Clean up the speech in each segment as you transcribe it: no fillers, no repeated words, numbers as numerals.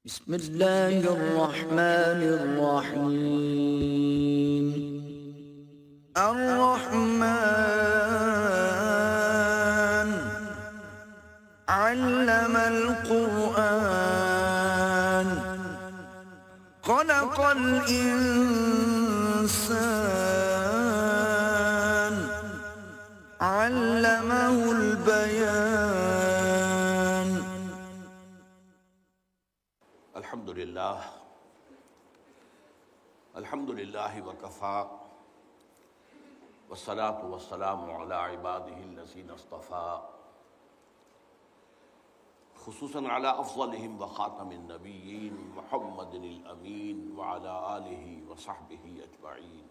بسم اللہ الرحمن الرحیم الرحمن علم القرآن خلق الإنسان علمه البيان. الحمد للہ وکفا والصلاة والسلام علی عباده الذین اصطفى خصوصاً علی افضلهم وخاتم النبیین محمد الامین وعلی آلہ وصحبہ اجمعین.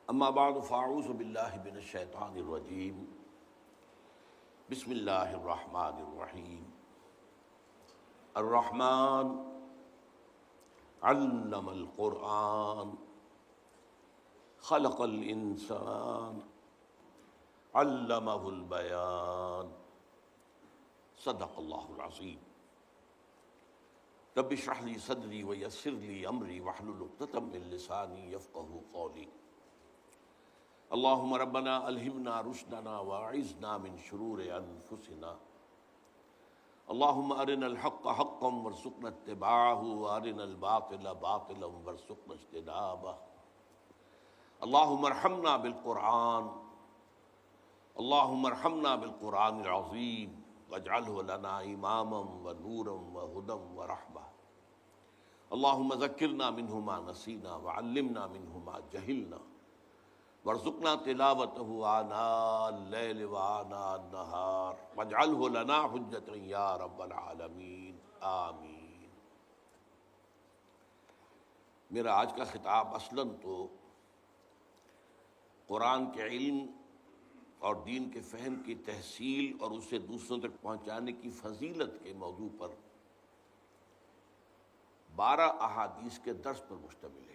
اما بعد فاعوذ باللہ من الشیطان الرجیم. بسم اللہ الرحمن الرحیم. الرحمن علم القرآن خلق الانسان علمہ البیان. صدق اللہ العظیم. رب اشرح لی صدری ویسر لی امری واحلل عقدۃ من لسانی یفقہوا قولی. اللہم ربنا الہمنا رشدنا واعذنا من شرور انفسنا. اللہم ارنا الحق حقا وارزقنا اتباعہ وارنا الباطل باطلا وارزقنا اجتنابہ. اللہم ارحمنا بالقرآن اللہم ارحمنا بالقرآن العظیم واجعلہ لنا اماما ونورا وہدی ورحمہ. اللہم ذکرنا منہ ما نسینا وعلمنا منہ ما جہلنا وارزقنا تلاوتہ آناء اللیل وآناء النہار واجعلہ لنا حجۃ یا رب العالمین آمین. میرا آج کا خطاب اصلاً تو قرآن کے علم اور دین کے فہم کی تحصیل اور اسے دوسروں تک پہنچانے کی فضیلت کے موضوع پر 12 احادیث کے درس پر مشتمل ہے.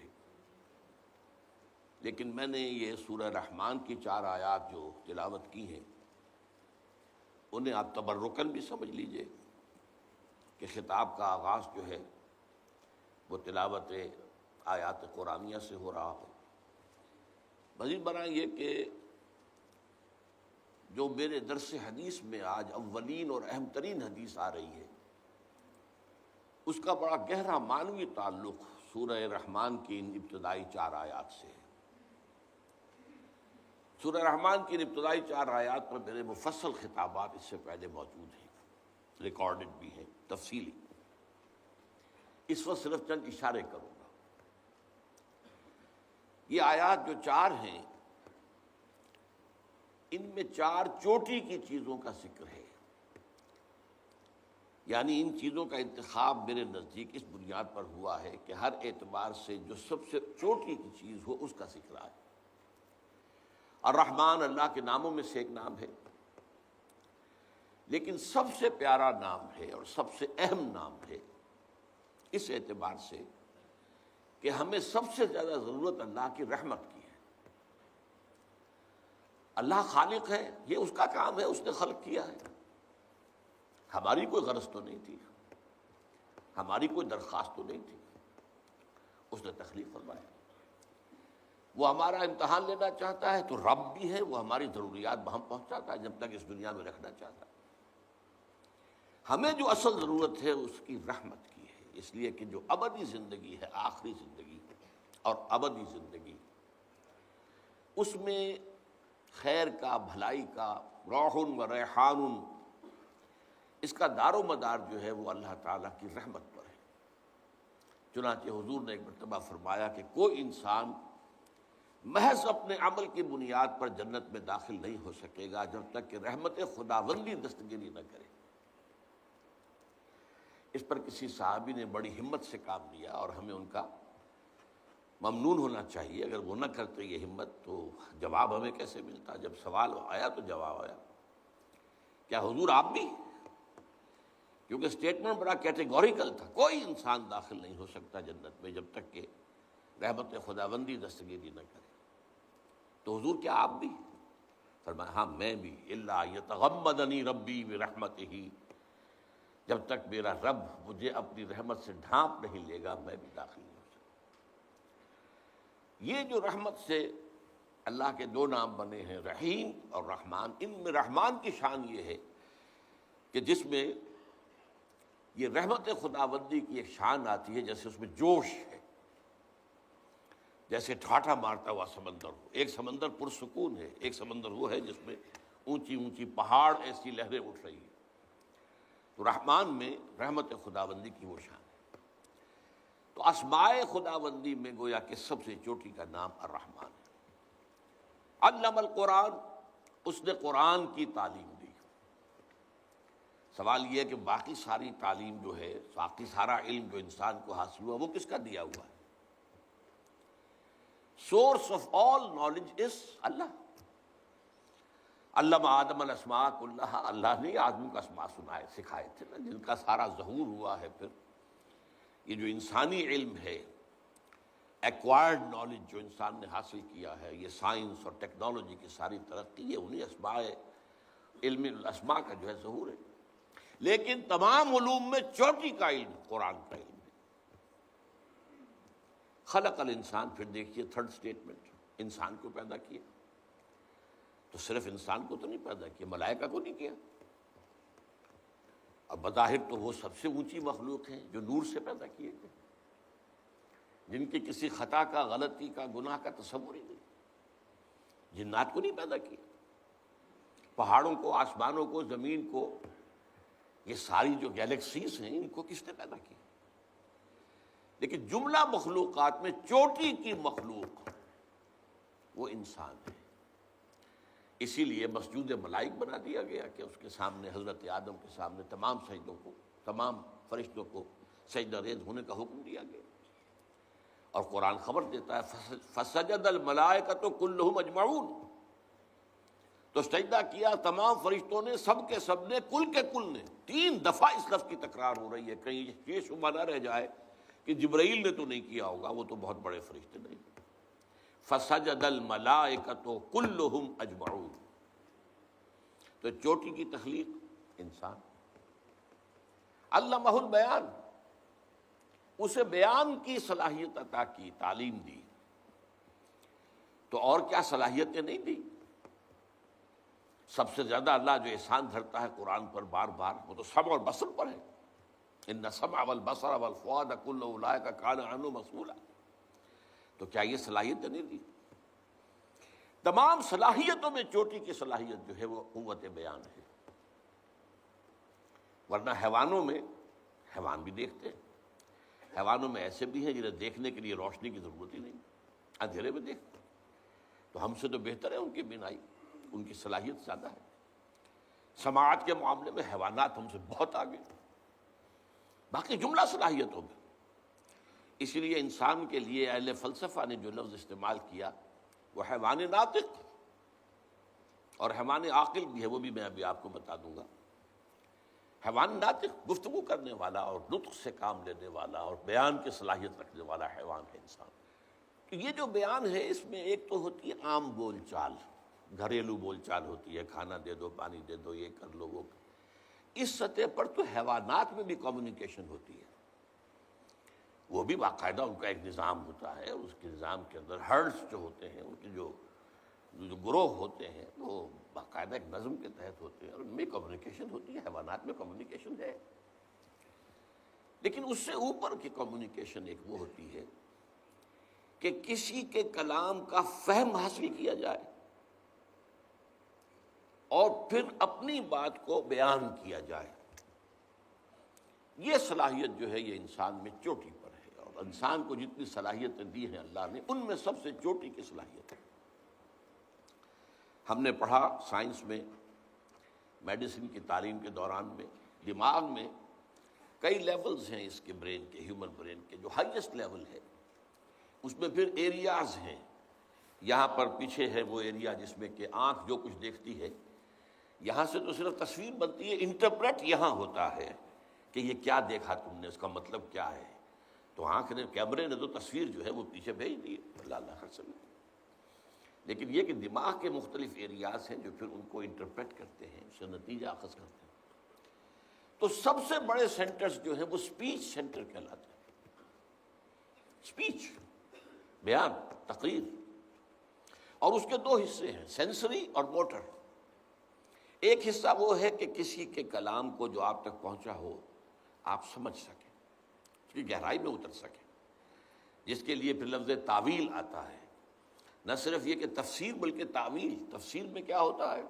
لیکن میں نے یہ سورہ رحمان کی 4 آیات جو تلاوت کی ہیں انہیں آپ تبرکاً بھی سمجھ لیجئے کہ خطاب کا آغاز جو ہے وہ تلاوت آیات قرآنیہ سے ہو رہا ہو. مزید برآں یہ کہ جو میرے درس حدیث میں آج اولین اور اہم ترین حدیث آ رہی ہے اس کا بڑا گہرا معنوی تعلق سورہ رحمان کی ان ابتدائی 4 آیات سے ہے. سورہ رحمان کی ان ابتدائی 4 آیات پر میرے مفصل خطابات اس سے پہلے موجود ہیں، ریکارڈڈ بھی ہیں تفصیلی. اس وقت صرف چند اشارے کروں گا. یہ آیات جو 4 ہیں ان میں 4 چوٹی کی چیزوں کا ذکر ہے. یعنی ان چیزوں کا انتخاب میرے نزدیک اس بنیاد پر ہوا ہے کہ ہر اعتبار سے جو سب سے چوٹی کی چیز ہو اس کا ذکر آئے. الرحمن اللہ کے ناموں میں سے ایک نام ہے، لیکن سب سے پیارا نام ہے اور سب سے اہم نام ہے اس اعتبار سے کہ ہمیں سب سے زیادہ ضرورت اللہ کی رحمت کی ہے. اللہ خالق ہے، یہ اس کا کام ہے، اس نے خلق کیا ہے. ہماری کوئی غرض تو نہیں تھی، ہماری کوئی درخواست تو نہیں تھی، اس نے تخلیق فرمایا. وہ ہمارا امتحان لینا چاہتا ہے تو رب بھی ہے، وہ ہماری ضروریات بہم پہنچاتا ہے جب تک اس دنیا میں رکھنا چاہتا ہے. ہمیں جو اصل ضرورت ہے اس کی رحمت کی ہے، اس لیے کہ جو ابدی زندگی ہے، آخری زندگی اور ابدی زندگی، اس میں خیر کا، بھلائی کا، روح و ریحان، اس کا دار و مدار جو ہے وہ اللہ تعالیٰ کی رحمت پر ہے. چنانچہ حضور نے ایک مرتبہ فرمایا کہ کوئی انسان محض اپنے عمل کی بنیاد پر جنت میں داخل نہیں ہو سکے گا جب تک کہ رحمت خداوندی دستگیری نہ کرے. اس پر کسی صحابی نے بڑی ہمت سے کام لیا اور ہمیں ان کا ممنون ہونا چاہیے. اگر وہ نہ کرتے یہ ہمت تو جواب ہمیں کیسے ملتا؟ جب سوال آیا تو جواب آیا. کیا حضور آپ بھی؟ کیونکہ سٹیٹمنٹ بڑا کیٹیگوریکل تھا، کوئی انسان داخل نہیں ہو سکتا جنت میں جب تک کہ رحمت خداوندی دستگیری نہ کرے. تو حضور کیا آپ بھی؟ فرمایا ہاں میں بھی. الا یتغمدنی ربی برحمتہ جب تک میرا رب مجھے اپنی رحمت سے ڈھانپ نہیں لے گا میں بھی داخل نہیں ہو سکتا۔ یہ جو رحمت سے اللہ کے دو نام بنے ہیں، رحیم اور رحمان، ان میں رحمان کی شان یہ ہے کہ جس میں یہ رحمت خداوندی کی ایک شان آتی ہے، جیسے اس میں جوش ہے، جیسے ٹھاٹھا مارتا ہوا سمندر ہو۔ ایک سمندر پرسکون ہے، ایک سمندر وہ ہے جس میں اونچی اونچی پہاڑ ایسی لہریں اٹھ رہی ہیں۔ تو رحمان میں رحمت خداوندی کی وہ شان ہے۔ تو اسماء خداوندی میں گویا کہ سب سے چوٹی کا نام الرحمن ہے۔ علم القرآن، اس نے قرآن کی تعلیم دی۔ سوال یہ ہے کہ باقی ساری تعلیم جو ہے، باقی سارا علم جو انسان کو حاصل ہوا، وہ کس کا دیا ہوا ہے؟ Source of all knowledge is اللہ۔ علم آدم الاسماء کلہا، اللہ نے آدم کو اسماء سکھائے تھے نا، جن کا سارا ظہور ہوا ہے۔ پھر یہ جو انسانی علم ہے، ایکوائرڈ نالج جو انسان نے حاصل کیا ہے، یہ سائنس اور ٹیکنالوجی کی ساری ترقی ہے، انہیں اسماء، علم الاسماء کا جو ہے ظہور ہے۔ لیکن تمام علوم میں چوٹی کا علم قرآن کا علم ہے۔ خلق الانسان، پھر دیکھیے تھرڈ سٹیٹمنٹ، انسان کو پیدا کیا۔ تو صرف انسان کو تو نہیں پیدا کیا، ملائکہ کو نہیں کیا۔ اب بظاہر تو وہ سب سے اونچی مخلوق ہیں جو نور سے پیدا کیے گئے، جن کی کسی خطا کا، غلطی کا، گناہ کا تصور ہی نہیں۔ جنات کو نہیں پیدا کیا، پہاڑوں کو، آسمانوں کو، زمین کو، یہ ساری جو گیلیکسیز ہیں ان کو کس نے پیدا کیا؟ لیکن جملہ مخلوقات میں چوٹی کی مخلوق وہ انسان ہے۔ اسی لیے مسجود ملائک بنا دیا گیا کہ اس کے سامنے، حضرت آدم کے سامنے تمام سجدوں کو، تمام فرشتوں کو سجدہ ریز ہونے کا حکم دیا گیا۔ اور قرآن خبر دیتا ہے فسجد الملائکۃ کلھم اجمعون، تو سجدہ کیا تمام فرشتوں نے، سب کے سب نے، کل کے کل نے۔ 3 دفعہ اس لفظ کی تکرار ہو رہی ہے، کہیں یہ شبہ نہ رہ جائے کہ جبرائیل نے تو نہیں کیا ہوگا، وہ تو بہت بڑے فرشتے نہیں۔ فسجد الملائکۃ کلھم اجمعون، تو چوٹی کی تخلیق انسان۔ علمہ البیان، اسے بیان کی صلاحیت عطا کی، تعلیم دی۔ تو اور کیا صلاحیتیں نہیں دی؟ سب سے زیادہ اللہ جو احسان دھرتا ہے قرآن پر بار بار، وہ تو سمع اور بصر پر ہے۔ ان السمع والبصر والفؤاد کل اولئک کان عنہ مسئولا۔ تو کیا یہ صلاحیتیں نہیں دی؟ تمام صلاحیتوں میں چوٹی کی صلاحیت جو ہے وہ قوت بیان ہے۔ ورنہ حیوانوں میں، حیوان بھی دیکھتے ہیں، حیوانوں میں ایسے بھی ہیں جنہیں دیکھنے کے لیے روشنی کی ضرورت ہی نہیں، اندھیرے میں دیکھتے ہیں۔ تو ہم سے تو بہتر ہے ان کی بینائی، ان کی صلاحیت زیادہ ہے۔ سماعت کے معاملے میں حیوانات ہم سے بہت آگے، باقی جملہ صلاحیتوں میں۔ اسی لیے انسان کے لیے اہل فلسفہ نے جو لفظ استعمال کیا وہ حیوان ناطق، اور حیوان عاقل بھی ہے، وہ بھی میں ابھی آپ کو بتا دوں گا۔ حیوان ناطق گفتگو کرنے والا اور نطق سے کام لینے والا اور بیان کی صلاحیت رکھنے والا حیوان ہے انسان۔ تو یہ جو بیان ہے اس میں ایک تو ہوتی ہے عام بول چال، گھریلو بول چال ہوتی ہے، کھانا دے دو، پانی دے دو، یہ کر لو، وہ کر۔ اس سطح پر تو حیوانات میں بھی کمیونیکیشن ہوتی ہے، وہ بھی باقاعدہ ان کا ایک نظام ہوتا ہے، اس کے نظام کے اندر ہرڈز جو ہوتے ہیں، ان کے جو گروہ ہوتے ہیں وہ باقاعدہ ایک نظم کے تحت ہوتے ہیں، اور ان میں کمیونیکیشن ہوتی ہے۔ حیوانات میں کمیونیکیشن ہے، لیکن اس سے اوپر کی کمیونیکیشن ایک وہ ہوتی ہے کہ کسی کے کلام کا فہم حاصل کیا جائے اور پھر اپنی بات کو بیان کیا جائے۔ یہ صلاحیت جو ہے یہ انسان میں چوٹی پر ہے، اور انسان کو جتنی صلاحیتیں دی ہیں اللہ نے، ان میں سب سے چوٹی کی صلاحیت ہے۔ ہم نے پڑھا سائنس میں، میڈیسن کی تعلیم کے دوران میں، دماغ میں کئی لیولز ہیں اس کے برین کے، ہیومن برین کے۔ جو ہائیسٹ لیول ہے اس میں پھر ایریاز ہیں۔ یہاں پر پیچھے ہے وہ ایریا جس میں کہ آنکھ جو کچھ دیکھتی ہے، یہاں سے تو صرف تصویر بنتی ہے، انٹرپریٹ یہاں ہوتا ہے کہ یہ کیا دیکھا تم نے، اس کا مطلب کیا ہے۔ تو آنکھ نے، کیمرے نے تو تصویر جو ہے وہ پیچھے بھیج دی، اللہ خیر سمجھ۔ لیکن یہ کہ دماغ کے مختلف ایریاز ہیں جو پھر ان کو انٹرپریٹ کرتے ہیں، اس سے نتیجہ اخذ کرتے ہیں۔ تو سب سے بڑے سینٹرز جو ہیں وہ سپیچ سینٹر کہلاتے ہیں. سپیچ، بیان، تقریر. اور اس کے دو حصے ہیں، سینسری اور موٹر. ایک حصہ وہ ہے کہ کسی کے کلام کو جو آپ تک پہنچا ہو آپ سمجھ سکیں، اس کی گہرائی میں اتر سکیں، جس کے لیے پھر لفظ تعویل آتا ہے. نہ صرف یہ کہ تفسیر بلکہ تعویل. تفسیر میں کیا ہوتا ہے؟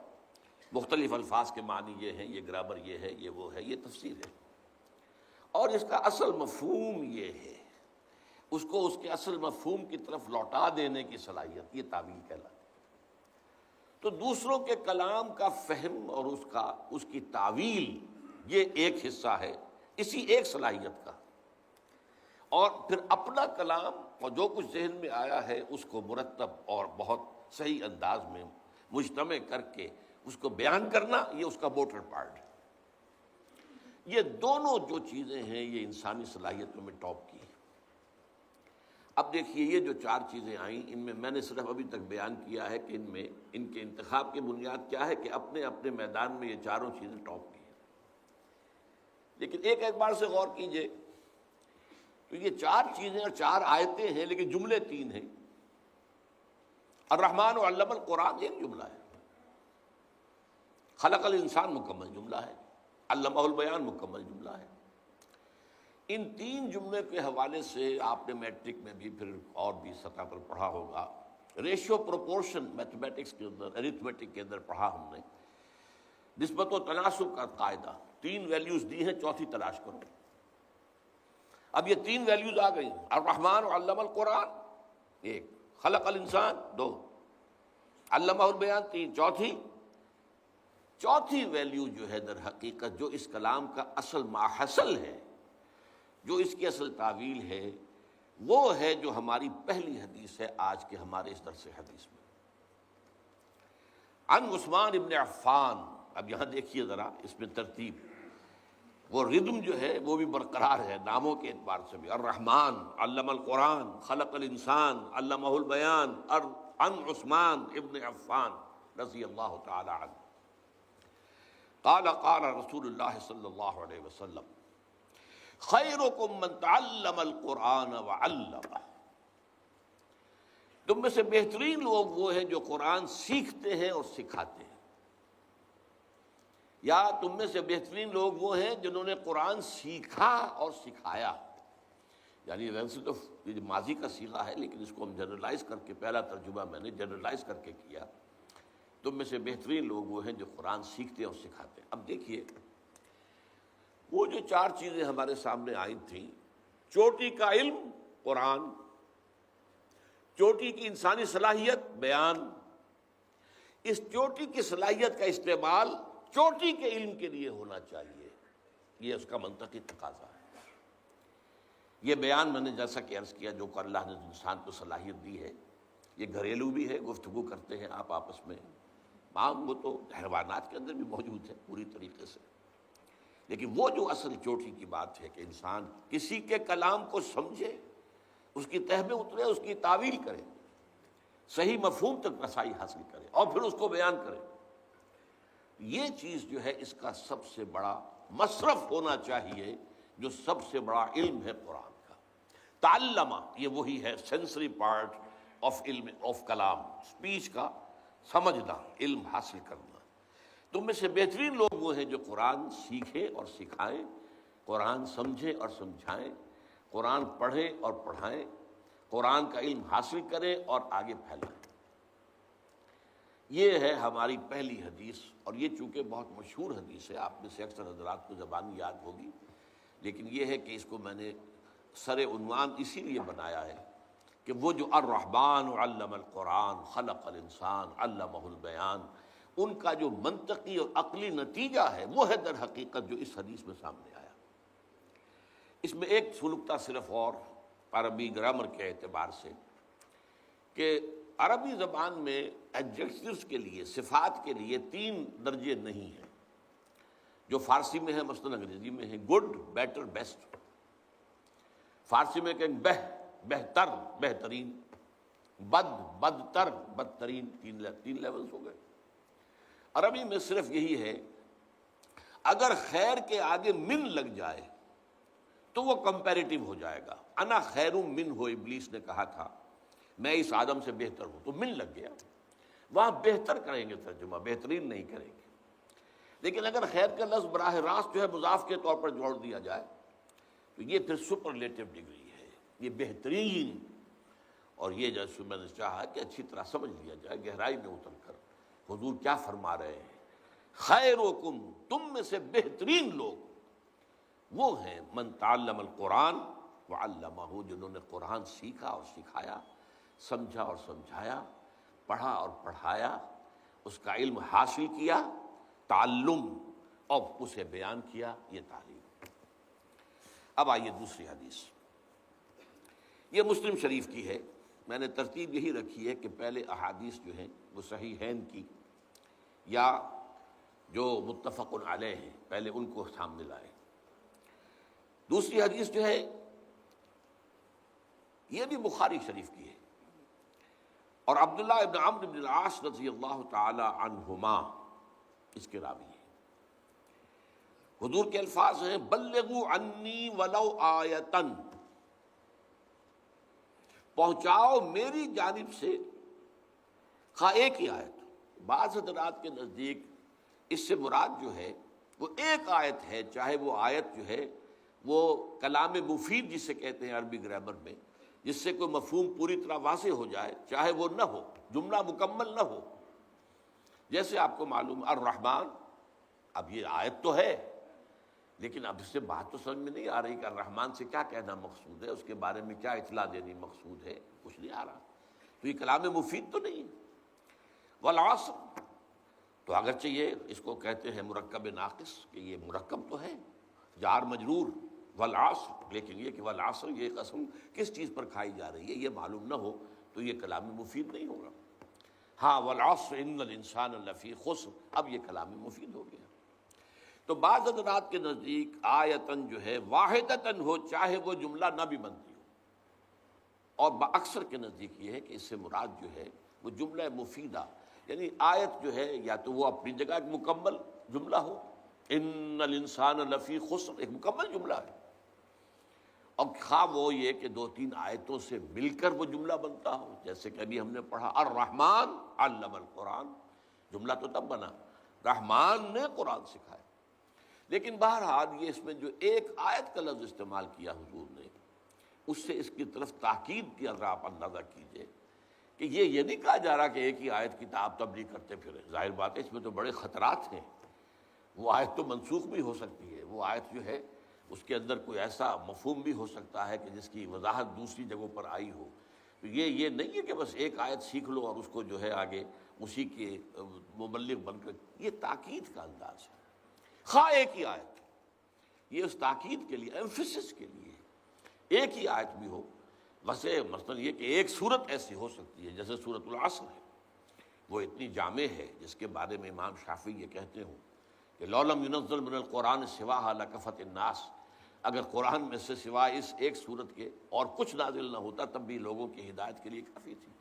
مختلف الفاظ کے معنی یہ ہیں، یہ گرامر یہ ہے، یہ وہ ہے، یہ تفسیر ہے. اور اس کا اصل مفہوم یہ ہے، اس کو اس کے اصل مفہوم کی طرف لوٹا دینے کی صلاحیت، یہ تعویل کہلاتی ہے. تو دوسروں کے کلام کا فہم اور اس کی تعویل، یہ ایک حصہ ہے اسی ایک صلاحیت کا. اور پھر اپنا کلام اور جو کچھ ذہن میں آیا ہے اس کو مرتب اور بہت صحیح انداز میں مجتمع کر کے اس کو بیان کرنا، یہ اس کا موٹر پارٹ ہے. یہ دونوں جو چیزیں ہیں یہ انسانی صلاحیتوں میں ٹاپ کی ہیں. اب دیکھیے یہ جو چار چیزیں آئیں، ان میں میں نے صرف ابھی تک بیان کیا ہے کہ ان کے انتخاب کی بنیاد کیا ہے کہ اپنے اپنے میدان میں یہ چاروں چیزیں ٹاپ کی ہیں. لیکن ایک اعتبار سے غور کیجئے تو یہ چار چیزیں اور چار آیتیں ہیں لیکن جملے تین ہیں. الرحمن علم القرآن ایک جملہ ہے، خلق الانسان مکمل جملہ ہے، علمہ البیان مکمل جملہ ہے. ان تین جملے کے حوالے سے آپ نے میٹرک میں بھی پھر اور بھی سطح پر پڑھا ہوگا. ریشیو پروپورشن میتھمیٹکس کے اندر، ارتھمیٹک کے اندر پڑھا ہم نے. نسبت و تناسب کا قاعدہ، تین ویلیوز دی ہیں، چوتھی تلاش کرو. اب یہ تین ویلیوز آ گئی، الرحمن علم القرآن ایک، خلق الانسان دو، علمہ البیان تین، چوتھی ویلیو جو ہے در حقیقت جو اس کلام کا اصل ماحصل ہے، جو اس کی اصل تعویل ہے، وہ ہے جو ہماری پہلی حدیث ہے آج کے ہمارے اس درس حدیث میں. عن عثمان ابن عفان. اب یہاں دیکھیے ذرا اس میں ترتیب، وہ ردم جو ہے وہ بھی برقرار ہے ناموں کے اعتبار سے بھی. الرحمن علم القرآن، خلق الانسان، علمہ البیان. عن عثمان ابن عفان رضی اللہ تعالی عنہ قال قال رسول اللہ صلی اللہ علیہ وسلم خیرکم من تعلم القرآن وعلمہ. تم میں سے بہترین لوگ وہ ہیں جو قرآن سیکھتے ہیں اور سکھاتے ہیں، یا تم میں سے بہترین لوگ وہ ہیں جنہوں نے قرآن سیکھا اور سکھایا. یعنی ویسے تو یہ ماضی کا صیغہ ہے لیکن اس کو ہم جنرلائز کر کے، پہلا ترجمہ میں نے جنرلائز کر کے کیا. تم میں سے بہترین لوگ وہ ہیں جو قرآن سیکھتے اور سکھاتے ہیں. اب دیکھیے وہ جو چار چیزیں ہمارے سامنے آئی تھیں، چوٹی کا علم قرآن، چوٹی کی انسانی صلاحیت بیان. اس چوٹی کی صلاحیت کا استعمال چوٹی کے علم کے لیے ہونا چاہیے، یہ اس کا منطقی تقاضا ہے. یہ بیان میں نے جیسا کہ عرض کیا جو کہ اللہ نے انسان کو صلاحیت دی ہے، یہ گھریلو بھی ہے، گفتگو کرتے ہیں آپ آپس میں. عام وہ تو حیوانات کے اندر بھی موجود ہے پوری طریقے سے. لیکن وہ جو اصل چوٹی کی بات ہے کہ انسان کسی کے کلام کو سمجھے، اس کی تہ میں اترے، اس کی تعویل کرے، صحیح مفہوم تک رسائی حاصل کرے اور پھر اس کو بیان کرے. یہ چیز جو ہے اس کا سب سے بڑا مصرف ہونا چاہیے، جو سب سے بڑا علم ہے قرآن کا. تعلمہ یہ وہی ہے سینسری پارٹ آف علم آف کلام، اسپیچ کا سمجھنا، علم حاصل کرنا. تم میں سے بہترین لوگ وہ ہیں جو قرآن سیکھیں اور سکھائیں، قرآن سمجھیں اور سمجھائیں، قرآن پڑھیں اور پڑھائیں، قرآن کا علم حاصل کریں اور آگے پھیلائیں. یہ ہے ہماری پہلی حدیث. اور یہ چونکہ بہت مشہور حدیث ہے، آپ میں سے اکثر حضرات کو زبانی یاد ہوگی، لیکن یہ ہے کہ اس کو میں نے سر عنوان اسی لیے بنایا ہے کہ وہ جو الرحمن علم القرآن خلق الانسان علمہ البیان، ان کا جو منطقی اور عقلی نتیجہ ہے وہ ہے در حقیقت جو اس حدیث میں سامنے آیا. اس میں ایک سلوکتا صرف اور عربی گرامر کے اعتبار سے کہ عربی زبان میں ایڈجیکٹیوز کے لیے، صفات کے لیے تین درجے نہیں ہیں جو فارسی میں ہے، مثلا انگریزی میں ہے گڈ، بیٹر، بیسٹ. فارسی میں کہیں بہتر، بہترین، بد، بدتر، بدترین. تین لیولز ہو گئے. عربی میں صرف یہی ہے اگر خیر کے آگے من لگ جائے تو وہ کمپیریٹیو ہو جائے گا. انا خیر من ہو، ابلیس نے کہا تھا میں اس آدم سے بہتر ہوں، تو من لگ گیا. وہاں بہتر کریں گے ترجمہ، بہترین نہیں کریں گے. لیکن اگر خیر کا لفظ براہ راست جو ہے مضاف کے طور پر جوڑ دیا جائے تو یہ پھر سپرلیٹو ڈگری ہے، یہ بہترین. اور یہ جیسے میں نے چاہا کہ اچھی طرح سمجھ لیا جائے گہرائی میں اتر کر حضور کیا فرما رہے ہیں. خیرکم، تم میں سے بہترین لوگ وہ ہیں من تعلم القرآن وعلمہ، جنہوں نے قرآن سیکھا اور سکھایا، سمجھا اور سمجھایا، پڑھا اور پڑھایا، اس کا علم حاصل کیا، تعلم اور اسے بیان کیا، یہ تعلیم. اب آئیے دوسری حدیث، یہ مسلم شریف کی ہے. میں نے ترتیب یہی رکھی ہے کہ پہلے احادیث جو ہیں وہ صحیحین کی یا جو متفق علیہ ہیں پہلے ان کو سامنے لائے. دوسری حدیث جو ہے یہ بھی بخاری شریف کی ہے اور عبداللہ ابن عمرو بن العاص رضی اللہ تعالی عنہما اس کے راوی ہیں. حضور کے الفاظ ہیں بلغوا عنی ولو آیتن، پہنچاؤ میری جانب سے خواہ ایک ہی آیت. بعض حضرات کے نزدیک اس سے مراد جو ہے وہ ایک آیت ہے، چاہے وہ آیت جو ہے وہ کلام مفید جسے کہتے ہیں عربی گرامر میں، جس سے کوئی مفہوم پوری طرح واضح ہو جائے، چاہے وہ نہ ہو، جملہ مکمل نہ ہو. جیسے آپ کو معلوم الرحمن، اب یہ آیت تو ہے لیکن اب اس سے بات تو سمجھ میں نہیں آ رہی کہ الرحمن سے کیا کہنا مقصود ہے، اس کے بارے میں کیا اطلاع دینی مقصود ہے، کچھ نہیں آ رہا. تو یہ کلام مفید تو نہیں. والعصر، تو اگرچہ یہ اس کو کہتے ہیں مرکب ناقص کہ یہ مرکب تو ہے جار مجرور والعصر، لیکن یہ کہ والعصر یہ قسم کس چیز پر کھائی جا رہی ہے یہ معلوم نہ ہو تو یہ کلام مفید نہیں ہوگا. ہاں والعصر ان الانسان لفی خسر، اب یہ کلام مفید ہو گیا. تو بعض حضرات کے نزدیک آیتن جو ہے واحدتن ہو، چاہے وہ جملہ نہ بھی بنتی ہو، اور اکثر کے نزدیک یہ ہے کہ اس سے مراد جو ہے وہ جملہ مفیدہ، یعنی آیت جو ہے یا تو وہ اپنی جگہ ایک مکمل جملہ ہو، ان الانسان لفی خسر ایک مکمل جملہ ہے، اور خواہ وہ یہ کہ دو تین آیتوں سے مل کر وہ جملہ بنتا ہو، جیسے کہ ابھی ہم نے پڑھا الرحمن علم القرآن، جملہ تو تب بنا رحمان نے قرآن سکھایا. لیکن بہرحال یہ اس میں جو ایک آیت کا لفظ استعمال کیا حضور نے، اس سے اس کی طرف تاکید کی اگر آپ اندازہ کیجئے کہ یہ نہیں کہا جا رہا کہ ایک ہی آیت کی آپ تبلیغ کرتے پھریں. ظاہر بات ہے اس میں تو بڑے خطرات ہیں. وہ آیت تو منسوخ بھی ہو سکتی ہے، وہ آیت جو ہے اس کے اندر کوئی ایسا مفہوم بھی ہو سکتا ہے کہ جس کی وضاحت دوسری جگہوں پر آئی ہو. تو یہ نہیں ہے کہ بس ایک آیت سیکھ لو اور اس کو جو ہے آگے اسی کے مبلغ بن کر، یہ تاکید کا انداز ہے. خواہ ایک ہی آیت، یہ اس تاکید کے لیے، ایمفیسس کے لیے ایک ہی آیت بھی ہو. ویسے مثلا یہ کہ ایک صورت ایسی ہو سکتی ہے جیسے سورۃ العصر ہے، وہ اتنی جامع ہے جس کے بارے میں امام شافعی یہ کہتے ہوں کہ لو لم ينزل من القرآن سواها لکفت الناس، اگر قرآن میں سے سوائے اس ایک صورت کے اور کچھ نازل نہ ہوتا تب بھی لوگوں کی ہدایت کے لیے کافی تھی.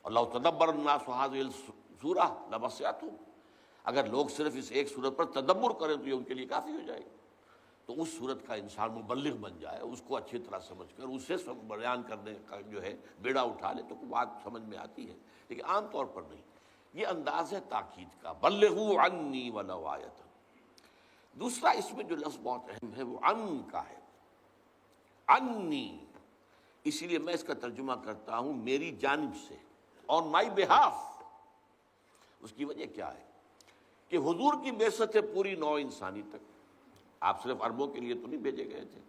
اور لو تدبر الناس هذه السورہ لوسعتهم، اگر لوگ صرف اس ایک صورت پر تدبر کریں تو یہ ان کے لیے کافی ہو جائے گی. تو اس صورت کا انسان مبلغ بن جائے، اس کو اچھی طرح سمجھ کر اسے بیان کرنے کا جو ہے بیڑا اٹھا لے تو بات سمجھ میں آتی ہے، لیکن عام طور پر نہیں. یہ انداز ہے تاکید کا، بلغوا عنی ولو آیۃ. دوسرا اس میں جو لفظ بہت اہم ہے وہ عن کا ہے، عنی. اسی لیے میں اس کا ترجمہ کرتا ہوں میری جانب سے، آن مائی بہاف. اس کی وجہ کیا ہے کہ حضور کی بعثت ہے پوری نوع انسانی تک. آپ صرف عربوں کے لیے تو نہیں بھیجے گئے تھے،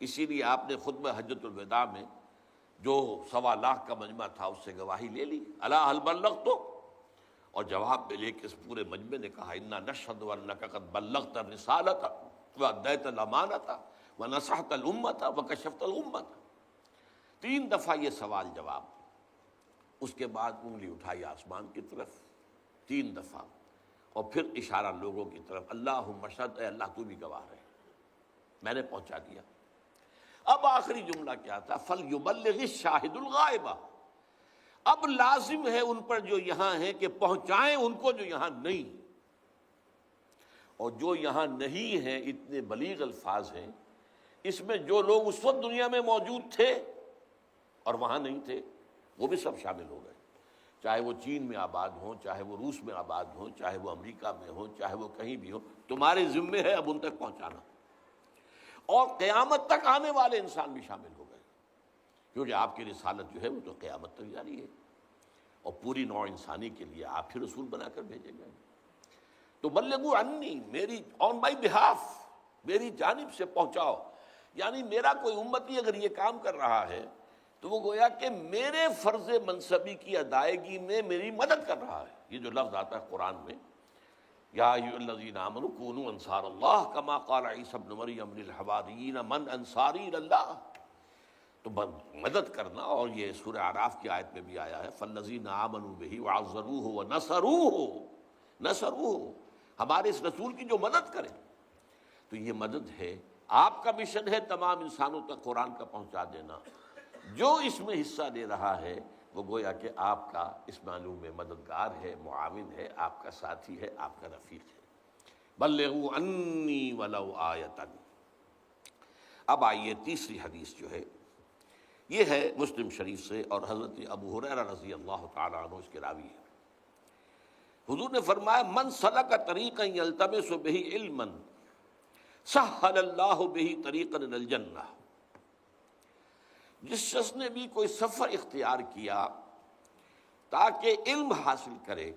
اسی لیے آپ نے خطبہ حجۃ الوداع میں جو 1.25 لاکھ کا مجمع تھا اس سے گواہی لے لی، الا هل بلغت، اور جواب میں لے کے اس پورے مجمع نے کہا انا نشهد انک قد بلغت الرسالۃ وادیت الامانۃ ونصحت الامۃ وکشفت الامۃ. 3 دفعہ یہ سوال جواب. اس کے بعد انگلی اٹھائی آسمان کی طرف 3 دفعہ، اور پھر اشارہ لوگوں کی طرف، اللہم اشہد، اے اللہ تو بھی گواہ رہے، میں نے پہنچا دیا. اب آخری جملہ کیا تھا؟ فَلْيُبَلِّغِ الشَّاهِدُ الْغَائِبَ. اب لازم ہے ان پر جو یہاں ہیں کہ پہنچائیں ان کو جو یہاں نہیں. اور جو یہاں نہیں ہیں اتنے بلیغ الفاظ ہیں، اس میں جو لوگ اس وقت دنیا میں موجود تھے اور وہاں نہیں تھے وہ بھی سب شامل ہو گئے، چاہے وہ چین میں آباد ہوں، چاہے وہ روس میں آباد ہوں، چاہے وہ امریکہ میں ہوں، چاہے وہ کہیں بھی ہوں، تمہارے ذمے ہے اب ان تک پہنچانا، اور قیامت تک آنے والے انسان بھی شامل ہو گئے، کیونکہ آپ کی رسالت جو ہے وہ تو قیامت تک جاری ہے، اور پوری نوع انسانی کے لیے آپ ہی رسول بنا کر بھیجے گئے۔ تو بلغوا عنی، میری آن مائی بہاف، میری جانب سے پہنچاؤ، یعنی میرا کوئی امتی اگر یہ کام کر رہا ہے تو وہ گویا کہ میرے فرض منصبی کی ادائیگی میں میری مدد کر رہا ہے۔ یہ جو لفظ آتا ہے قرآن میں، یا ایھا الذین آمنوا کونوا انصار اللہ کما قال عیسی ابن مریم للحواریین من انصاری الی اللہ، تو مدد کرنا، اور یہ سورہ اعراف کی آیت میں بھی آیا ہے فالذین آمنوا بہ وعزروہ ونصروہ، ہمارے اس رسول کی جو مدد کریں، تو یہ مدد ہے۔ آپ کا مشن ہے تمام انسانوں تک قرآن کا پہنچا دینا، جو اس میں حصہ لے رہا ہے وہ گویا کہ آپ کا اس معلوم میں مددگار ہے، معاون ہے، آپ کا ساتھی ہے، آپ کا رفیق ہے۔ بلغوا عنی ولو آیۃ۔ اب آئیے تیسری حدیث جو ہے یہ ہے مسلم شریف سے، اور حضرت ابو ہریرہ رضی اللہ تعالیٰ عنہ اس کے راوی ہیں۔ حضور نے فرمایا من سلک طریقا یلتمس بہ علما سہل اللہ بہ طریقا الی الجنہ، جس شخص نے بھی کوئی سفر اختیار کیا تاکہ علم حاصل کرے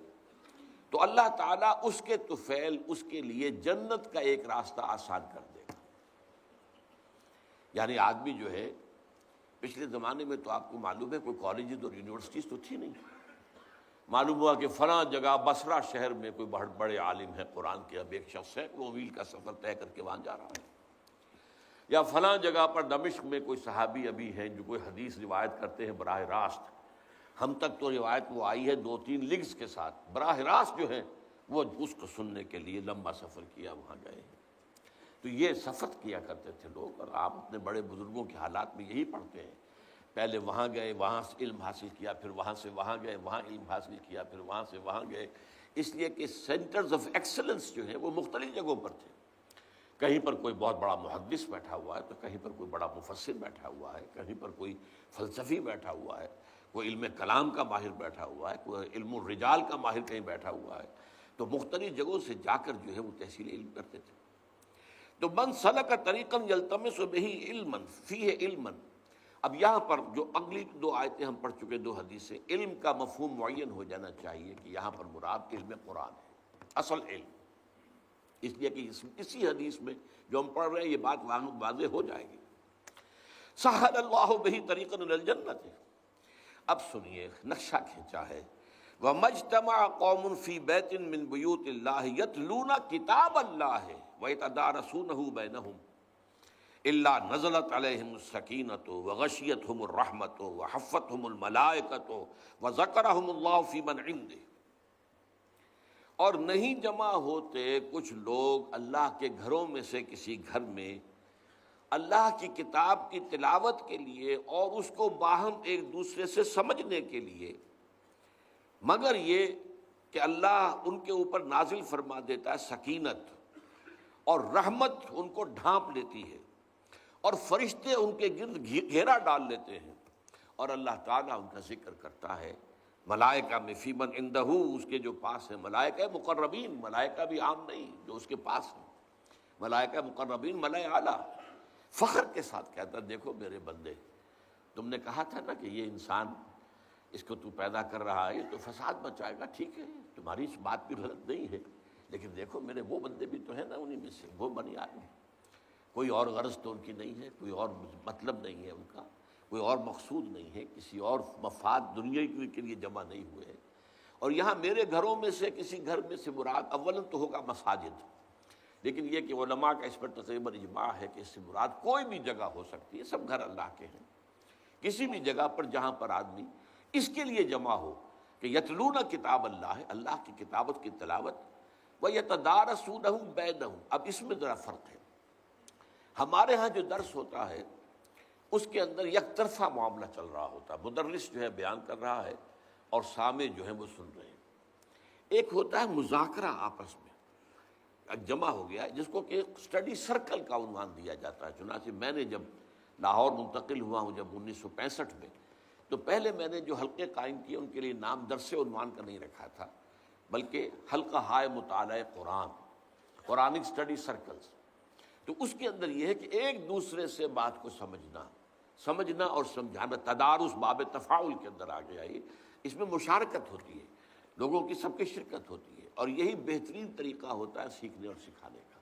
تو اللہ تعالیٰ اس کے طفیل اس کے لیے جنت کا ایک راستہ آسان کر دے گا۔ یعنی آدمی جو ہے، پچھلے زمانے میں تو آپ کو معلوم ہے کوئی کالجز اور یونیورسٹیز تو تھی نہیں، معلوم ہوا کہ فلاں جگہ بصرہ شہر میں کوئی بہت بڑے عالم ہے قرآن کے، اب ایک شخص سینکڑوں میل کا سفر طے کر کے وہاں جا رہا ہے، یا فلاں جگہ پر دمشق میں کوئی صحابی ابھی ہیں جو کوئی حدیث روایت کرتے ہیں براہ راست، ہم تک تو روایت وہ آئی ہے 2-3 لنکس کے ساتھ، براہ راست جو ہے وہ اس کو سننے کے لیے لمبا سفر کیا وہاں گئے ہیں۔ تو یہ سفر کیا کرتے تھے لوگ، اور آپ اپنے بڑے بزرگوں کے حالات میں یہی پڑھتے ہیں، پہلے وہاں گئے، وہاں سے علم حاصل کیا، پھر وہاں سے وہاں گئے، وہاں علم حاصل کیا، پھر وہاں سے وہاں گئے، اس لیے کہ سینٹرز آف ایکسلنس جو ہیں وہ مختلف جگہوں پر تھے، کہیں پر کوئی بہت بڑا محدث بیٹھا ہوا ہے، تو کہیں پر کوئی بڑا مفسر بیٹھا ہوا ہے، کہیں پر کوئی فلسفی بیٹھا ہوا ہے، کوئی علم کلام کا ماہر بیٹھا ہوا ہے، کوئی علم الرجال کا ماہر کہیں بیٹھا ہوا ہے، تو مختلف جگہوں سے جا کر جو ہے وہ تحصیل علم کرتے تھے۔ تو من سلک طریقا یلتمس بہ علما فیہ علما، اب یہاں پر جو اگلی 2 آیتیں ہم پڑھ چکے، 2 حدیثیں، علم کا مفہوم معین ہو جانا چاہیے کہ یہاں پر مراد علم قرآن ہے، اصل علم، اس لیے کہ اسی حدیث میں جو ہم پڑھ رہے ہیں یہ بات واضح ہو جائے گی۔ سہل اللہ بہ طریقا الی الجنہ، اب سنیے نقشہ کھینچا ہے، وَمَجْتَمَعَ قَوْمٌ فِي بَيْتٍ مِّن بُيُوتِ اللَّهِ يَتْلُونَ كِتَابَ اللَّهِ وَيَتَدَارَسُونَهُ بَيْنَهُمْ إِلَّا نَزَلَتْ عَلَيْهِمُ السَّكِينَةُ وَغَشِيَتْهُمُ الرَّحْمَةُ وَحَفَّتْهُمُ الْمَلَائِكَةُ وَذَكَرَهُمُ اللَّهُ فِي مَنْ عِندِهِ۔ اور نہیں جمع ہوتے کچھ لوگ اللہ کے گھروں میں سے کسی گھر میں اللہ کی کتاب کی تلاوت کے لیے اور اس کو باہم ایک دوسرے سے سمجھنے کے لیے، مگر یہ کہ اللہ ان کے اوپر نازل فرما دیتا ہے سکینت، اور رحمت ان کو ڈھانپ لیتی ہے، اور فرشتے ان کے گرد گھیرا ڈال لیتے ہیں، اور اللہ تعالیٰ ان کا ذکر کرتا ہے ملائکہ میں فی من عندہ، اس کے جو پاس ہیں، ملائکہ مقربین، ملائکہ بھی عام نہیں جو اس کے پاس ہیں، ملائکہ مقربین ملائکہ اعلیٰ، فخر کے ساتھ کہتا دیکھو میرے بندے، تم نے کہا تھا نا کہ یہ انسان اس کو تو پیدا کر رہا ہے تو فساد مچائے گا، ٹھیک ہے تمہاری اس بات بھی غلط نہیں ہے، لیکن دیکھو میرے وہ بندے بھی تو ہیں نا انہی میں سے، وہ بنی آدمی، کوئی اور غرض تو ان کی نہیں ہے، کوئی اور مطلب نہیں ہے ان کا، کوئی اور مقصود نہیں ہے، کسی اور مفاد دنیا کے لیے جمع نہیں ہوئے ہیں، اور یہاں میرے گھروں میں سے کسی گھر میں سے مراد اولاً تو ہوگا مساجد، لیکن یہ کہ علماء کا اس پر تقریباً اجماع ہے کہ اس سے مراد کوئی بھی جگہ ہو سکتی ہے، سب گھر اللہ کے ہیں، کسی بھی جگہ پر جہاں پر آدمی اس کے لیے جمع ہو کہ یتلون کتاب اللہ، اللہ کی کتابت کی تلاوت، وَيَتَدَارَسُونَهُ بَيْنَهُمْ۔ اب اس میں ذرا فرق ہے، ہمارے ہاں جو درس ہوتا ہے اس کے اندر یک طرفہ معاملہ چل رہا ہوتا ہے، مدرس جو ہے بیان کر رہا ہے اور سامع جو ہے وہ سن رہے ہیں، ایک ہوتا ہے مذاکرہ آپس میں، جمع ہو گیا ہے جس کو کہ اسٹڈی سرکل کا عنوان دیا جاتا ہے۔ چنانچہ میں نے جب لاہور منتقل ہوا ہوں جب 1965 میں، تو پہلے میں نے جو حلقے قائم کیے ان کے لیے نام درس عنوان کا نہیں رکھا تھا، بلکہ حلقہ ہائے مطالعہ قرآن، قرآنک اسٹڈی سرکلز۔ تو اس کے اندر یہ ہے کہ ایک دوسرے سے بات کو سمجھنا اور سمجھانا، تدارس باب تفاعل کے اندر آ گیا یہ۔ اس میں مشارکت ہوتی ہے، لوگوں کی سب کی شرکت ہوتی ہے، اور یہی بہترین طریقہ ہوتا ہے سیکھنے اور سکھانے کا۔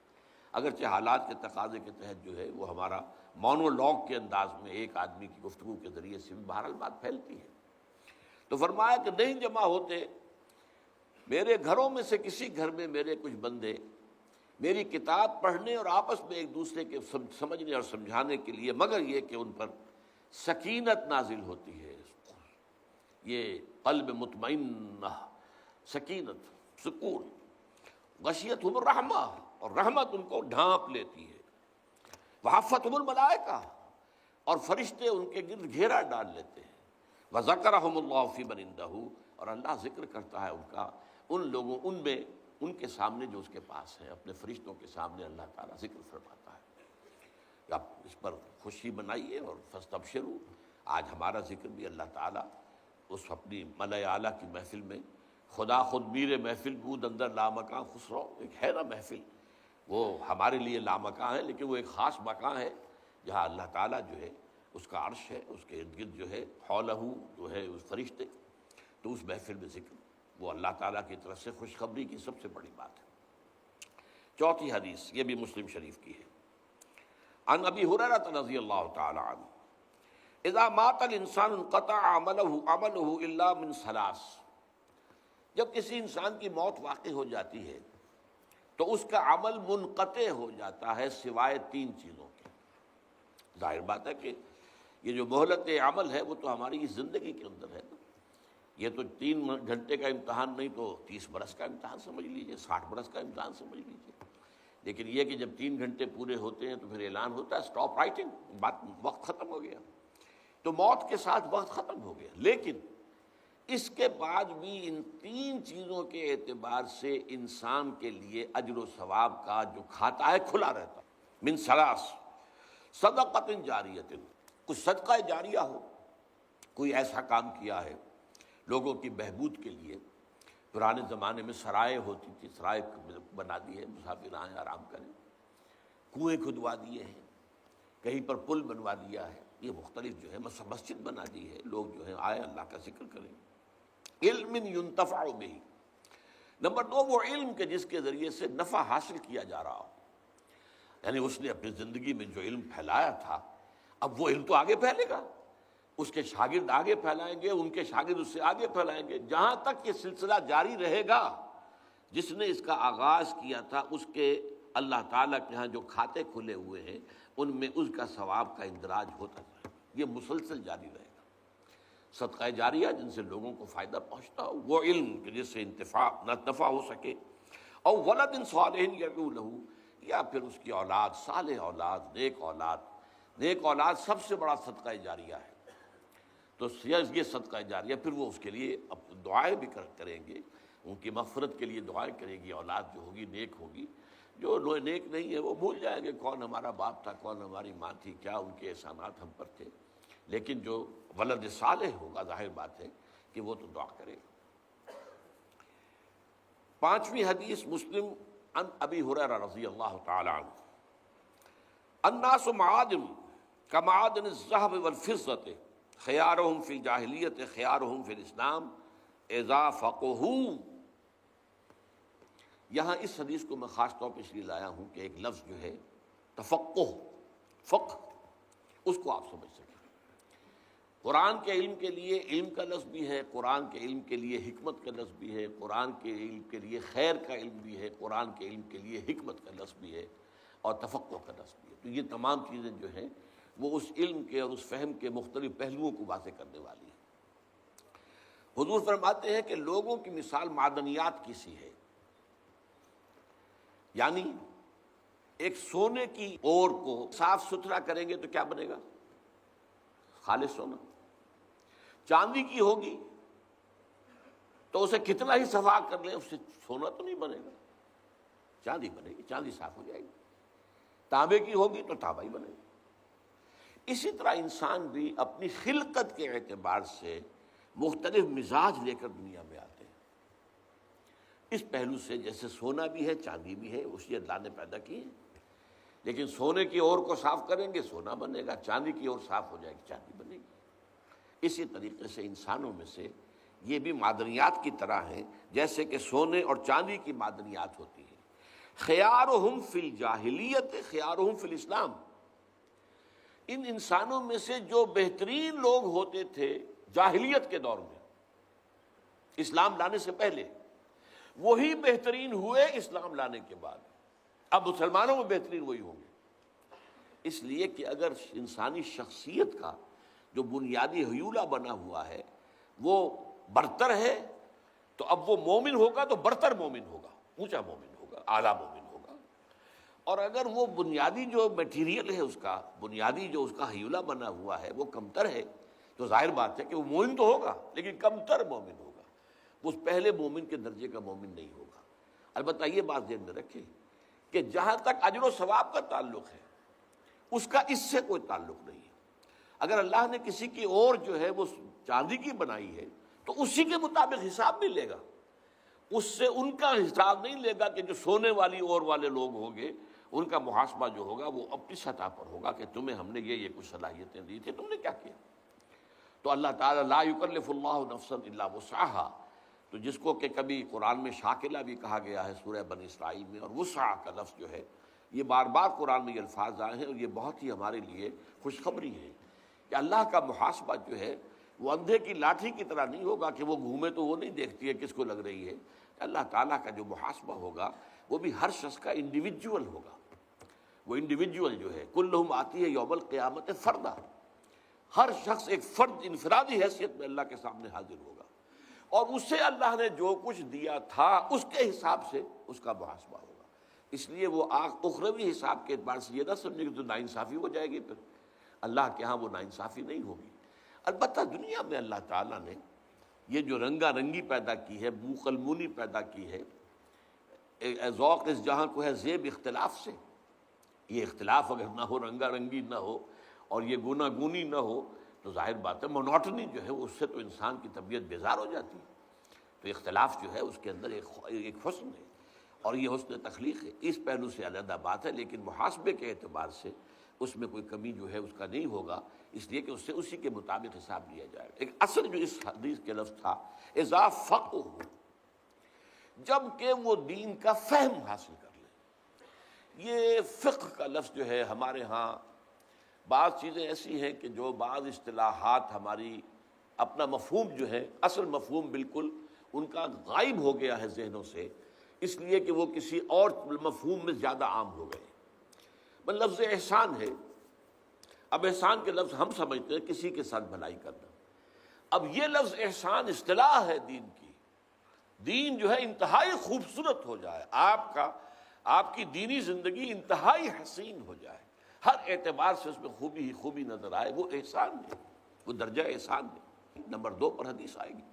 اگرچہ حالات کے تقاضے کے تحت جو ہے وہ ہمارا مونولوگ کے انداز میں ایک آدمی کی گفتگو کے ذریعے سے بھی بہرحال بات پھیلتی ہے۔ تو فرمایا کہ نہیں جمع ہوتے میرے گھروں میں سے کسی گھر میں میرے کچھ بندے میری کتاب پڑھنے اور آپس میں ایک دوسرے کے سمجھنے اور سمجھانے کے لیے، مگر یہ کہ ان پر سکینت نازل ہوتی ہے، یہ قلب مطمئنہ، سکینت، سکون، غشیتہم الرحمہ، اور رحمت ان کو ڈھانپ لیتی ہے، وحفتہم الملائکہ، اور فرشتے ان کے گرد گھیرا ڈال لیتے ہیں، وذکرہم اللہ فی من عندہ، اور اللہ ذکر کرتا ہے ان کا ان لوگوں ان کے سامنے جو اس کے پاس ہیں، اپنے فرشتوں کے سامنے اللہ تعالیٰ ذکر فرماتا ہے۔ آپ اس پر خوشی منائیے اور فاستبشروا۔ آج ہمارا ذکر بھی اللہ تعالیٰ اس اپنی ملأ اعلیٰ کی محفل میں، خدا خود میر محفل بود اندر لامکاں خسرو، ایک ہے نا محفل، وہ ہمارے لیے لامکاں ہے، لیکن وہ ایک خاص مکان ہے جہاں اللہ تعالیٰ جو ہے اس کا عرش ہے، اس کے ارد گرد جو ہے حولہ جو ہے اس فرشتے، تو اس محفل میں ذکر وہ اللہ تعالیٰ کی طرف سے خوشخبری کی سب سے بڑی بات ہے۔ چوتھی حدیث یہ بھی مسلم شریف کی ہے، عن ابی ہریرہ رضی اللہ تعالی عنہ اذا مات الانسان انقطع عملہ الا من ثلاث، جب کسی انسان کی موت واقع ہو جاتی ہے تو اس کا عمل منقطع ہو جاتا ہے سوائے تین چیزوں کے۔ ظاہر بات ہے کہ یہ جو مہلت عمل ہے وہ تو ہماری اس زندگی کے اندر ہے نا، یہ تو 3 گھنٹے کا امتحان نہیں تو 30 برس کا امتحان سمجھ لیجئے، 60 برس کا امتحان سمجھ لیجئے۔ لیکن یہ کہ جب 3 گھنٹے پورے ہوتے ہیں تو پھر اعلان ہوتا ہے اسٹاپ رائٹنگ، وقت ختم ہو گیا، تو موت کے ساتھ وقت ختم ہو گیا۔ لیکن اس کے بعد بھی ان 3 چیزوں کے اعتبار سے انسان کے لیے اجر و ثواب کا جو کھاتا ہے کھلا رہتا ہے۔ من ثلاث، صدقۃ جاریۃ، کچھ صدقہ جاریہ ہو، کوئی ایسا کام کیا ہے لوگوں کی بہبود کے لیے۔ پرانے زمانے میں سرائے ہوتی تھی، سرائے بنا دی ہے، مسافر آئیں آرام کریں، کنویں کھدوا دیے ہیں، کہیں پر پل بنوا دیا ہے، یہ مختلف جو ہے مسجد بنا دی ہے، لوگ جو ہے آئے اللہ کا ذکر کریں۔ علم ينتفع به، نمبر 2 وہ علم کے جس کے ذریعے سے نفع حاصل کیا جا رہا ہو، یعنی اس نے اپنی زندگی میں جو علم پھیلایا تھا اب وہ علم تو آگے پھیلے گا، اس کے شاگرد آگے پھیلائیں گے، ان کے شاگرد اس سے آگے پھیلائیں گے، جہاں تک یہ سلسلہ جاری رہے گا۔ جس نے اس کا آغاز کیا تھا اس کے اللہ تعالیٰ کے ہاں جو کھاتے کھلے ہوئے ہیں ان میں اس کا ثواب کا اندراج ہوتا رہے گا، یہ مسلسل جاری رہے گا۔ صدقہ جاریہ جن سے لوگوں کو فائدہ پہنچتا ہو، وہ علم کہ جس سے نفع ہو سکے، اور ولد صالح یدعو لہ، یا پھر اس کی اولاد، صالح اولاد، نیک اولاد سب سے بڑا صدقہ جاریہ ہے۔ تو یہ صدقہ جاریہ پھر وہ اس کے لیے دعائیں بھی کریں گے، ان کی مغفرت کے لیے دعائیں کرے گی، اولاد جو ہوگی نیک ہوگی۔ جو نیک نہیں ہے وہ بھول جائیں گے کون ہمارا باپ تھا، کون ہماری ماں تھی، کیا ان کے احسانات ہم پر تھے، لیکن جو ولد صالح ہوگا ظاہر بات ہے کہ وہ تو دعا کرے گا۔ 5ویں حدیث مسلم عن ابی ہریرہ رضی اللہ تعالی عنہ، الناس معادن کمعادن الذهب والفضة خیارہم فی الجاہلیت خیارہم فی الاسلام اذا فقہوا۔ یہاں اس حدیث کو میں خاص طور پہ اس لیے لایا ہوں کہ ایک لفظ جو ہے تفقہ، فقہ، اس کو آپ سمجھ سکیں۔ قرآن کے علم کے لیے علم کا لفظ بھی ہے، قرآن کے علم کے لیے حکمت کا لفظ بھی ہے، قرآن کے علم کے لیے خیر کا علم بھی ہے، قرآن کے علم کے لیے حکمت کا لفظ بھی ہے، اور تفقہ کا لفظ بھی ہے۔ تو یہ تمام چیزیں جو ہیں وہ اس علم کے اور اس فہم کے مختلف پہلوؤں کو واضح کرنے والی ہیں۔ حضور فرماتے ہیں کہ لوگوں کی مثال معدنیات کی سی ہے، یعنی ایک سونے کی اور کو صاف ستھرا کریں گے تو کیا بنے گا؟ خالص سونا۔ چاندی کی ہوگی تو اسے کتنا ہی صفا کر لیں اس سے سونا تو نہیں بنے گا۔ چاندی بنے گی، چاندی صاف ہو جائے گی، تانبے کی ہوگی تو تانبا ہی بنے گی۔ اسی طرح انسان بھی اپنی خلقت کے اعتبار سے مختلف مزاج لے کر دنیا میں آتے ہیں۔ اس پہلو سے جیسے سونا بھی ہے، چاندی بھی ہے، اسی اللہ نے پیدا کی ہے، لیکن سونے کی اور کو صاف کریں گے سونا بنے گا، چاندی کی اور صاف ہو جائے گی چاندی بنے گی۔ اسی طریقے سے انسانوں میں سے یہ بھی معدنیات کی طرح ہیں، جیسے کہ سونے اور چاندی کی معدنیات ہوتی ہیں۔ خیارہم فی الجاہلیت خیارہم فی الاسلام، ان انسانوں میں سے جو بہترین لوگ ہوتے تھے جاہلیت کے دور میں، اسلام لانے سے پہلے، وہی بہترین ہوئے اسلام لانے کے بعد۔ اب مسلمانوں میں بہترین وہی ہوں گے، اس لیے کہ اگر انسانی شخصیت کا جو بنیادی حیولہ بنا ہوا ہے وہ برتر ہے، تو اب وہ مومن ہوگا تو برتر مومن ہوگا، اونچا مومن ہوگا، اعلیٰ مومن ہوگا۔ اور اگر وہ بنیادی جو میٹیریل ہے اس کا، بنیادی جو اس کا حیولہ بنا ہوا ہے وہ کمتر ہے، تو ظاہر بات ہے کہ وہ مومن تو ہوگا لیکن کمتر مومن ہوگا، وہ اس پہلے مومن کے درجے کا مومن نہیں ہوگا۔ البتہ یہ بات ذہن میں رکھیں کہ جہاں تک اجر و ثواب کا تعلق ہے اس کا اس سے کوئی تعلق نہیں ہے۔ اگر اللہ نے کسی کی اور جو ہے وہ چاندی کی بنائی ہے تو اسی کے مطابق حساب بھی لے گا، اس سے ان کا حساب نہیں لے گا کہ جو سونے والی اور والے لوگ ہوں گے ان کا محاسبہ جو ہوگا وہ اپنی سطح پر ہوگا کہ تمہیں ہم نے یہ کچھ صلاحیتیں دی تھی، تم نے کیا کیا۔ تو اللہ تعالیٰ لا یکلف اللہ نفسا الا وسعہا، تو جس کو کہ کبھی قرآن میں شاکلہ بھی کہا گیا ہے سورہ بنی اسرائیل میں، اور وسع کا لفظ جو ہے یہ بار بار قرآن میں یہ الفاظ آئے ہیں، اور یہ بہت ہی ہمارے لیے خوشخبری ہے کہ اللہ کا محاسبہ جو ہے وہ اندھے کی لاٹھی کی طرح نہیں ہوگا کہ وہ گھومے تو وہ نہیں دیکھتی ہے کس کو لگ رہی ہے۔ اللہ تعالیٰ کا جو محاسبہ ہوگا وہ بھی ہر شخص کا انڈیویجول ہوگا، وہ انڈیویجول جو ہے کلہم آتی ہے یوم القیامت فردا، ہر شخص ایک فرد انفرادی حیثیت میں اللہ کے سامنے حاضر ہوگا، اور اسے اللہ نے جو کچھ دیا تھا اس کے حساب سے اس کا محاسبہ ہوگا۔ اس لیے وہ اخروی حساب کے اعتبار سے یہ نہ سمجھے کہ تو ناانصافی ہو جائے گی، پھر اللہ کے ہاں وہ ناانصافی نہیں ہوگی۔ البتہ دنیا میں اللہ تعالیٰ نے یہ جو رنگا رنگی پیدا کی ہے، موقلمونی پیدا کی ہے، ذوق اس جہاں کو ہے زیب اختلاف سے، یہ اختلاف اگر نہ ہو، رنگا رنگی نہ ہو اور یہ گونا گونی نہ ہو تو ظاہر بات ہے مونوٹنی جو ہے اس سے تو انسان کی طبیعت بیزار ہو جاتی ہے۔ تو اختلاف جو ہے اس کے اندر ایک حسن ہے، اور یہ حسن تخلیق ہے، اس پہلو سے علیحدہ بات ہے، لیکن محاسبے کے اعتبار سے اس میں کوئی کمی جو ہے اس کا نہیں ہوگا، اس لیے کہ اس سے اسی کے مطابق حساب لیا جائے گا۔ ایک اصل جو اس حدیث کے لفظ تھا اذا فقہوا، جب کہ وہ دین کا فہم حاصل کر لیں۔ یہ فقہ کا لفظ جو ہے ہمارے ہاں بعض چیزیں ایسی ہیں کہ جو بعض اصطلاحات ہماری اپنا مفہوم جو ہے، اصل مفہوم بالکل ان کا غائب ہو گیا ہے ذہنوں سے، اس لیے کہ وہ کسی اور مفہوم میں زیادہ عام ہو گئے۔ لفظ احسان ہے، اب احسان کے لفظ ہم سمجھتے ہیں کسی کے ساتھ بھلائی کرنا، اب یہ لفظ احسان اصطلاح ہے دین کی، دین جو ہے انتہائی خوبصورت ہو جائے، آپ کی دینی زندگی انتہائی حسین ہو جائے، ہر اعتبار سے اس میں خوبی ہی خوبی نظر آئے، وہ احسان ہے، وہ درجہ احسان ہے۔ نمبر 2 پر حدیث آئے گی،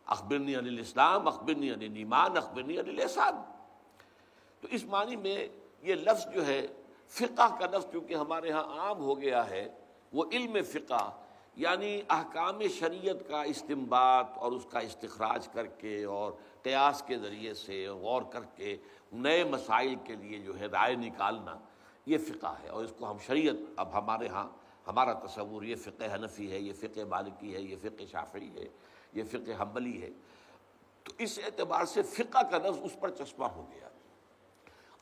اخبرنی عن الاسلام اخبرنی عن الایمان اخبرنی عن الاحسان۔ تو اس معنی میں یہ لفظ جو ہے فقہ کا لفظ چونکہ ہمارے ہاں عام ہو گیا ہے، وہ علم فقہ یعنی احکام شریعت کا استنباط اور اس کا استخراج کر کے اور قیاس کے ذریعے سے غور کر کے نئے مسائل کے لیے جو ہے رائے نکالنا، یہ فقہ ہے، اور اس کو ہم شریعت، اب ہمارے ہاں ہمارا تصور یہ فقہ حنفی ہے، یہ فقہ مالکی ہے، یہ فقہ شافعی ہے، یہ فقہ حنبلی ہے، تو اس اعتبار سے فقہ کا لفظ اس پر چسپاں ہو گیا۔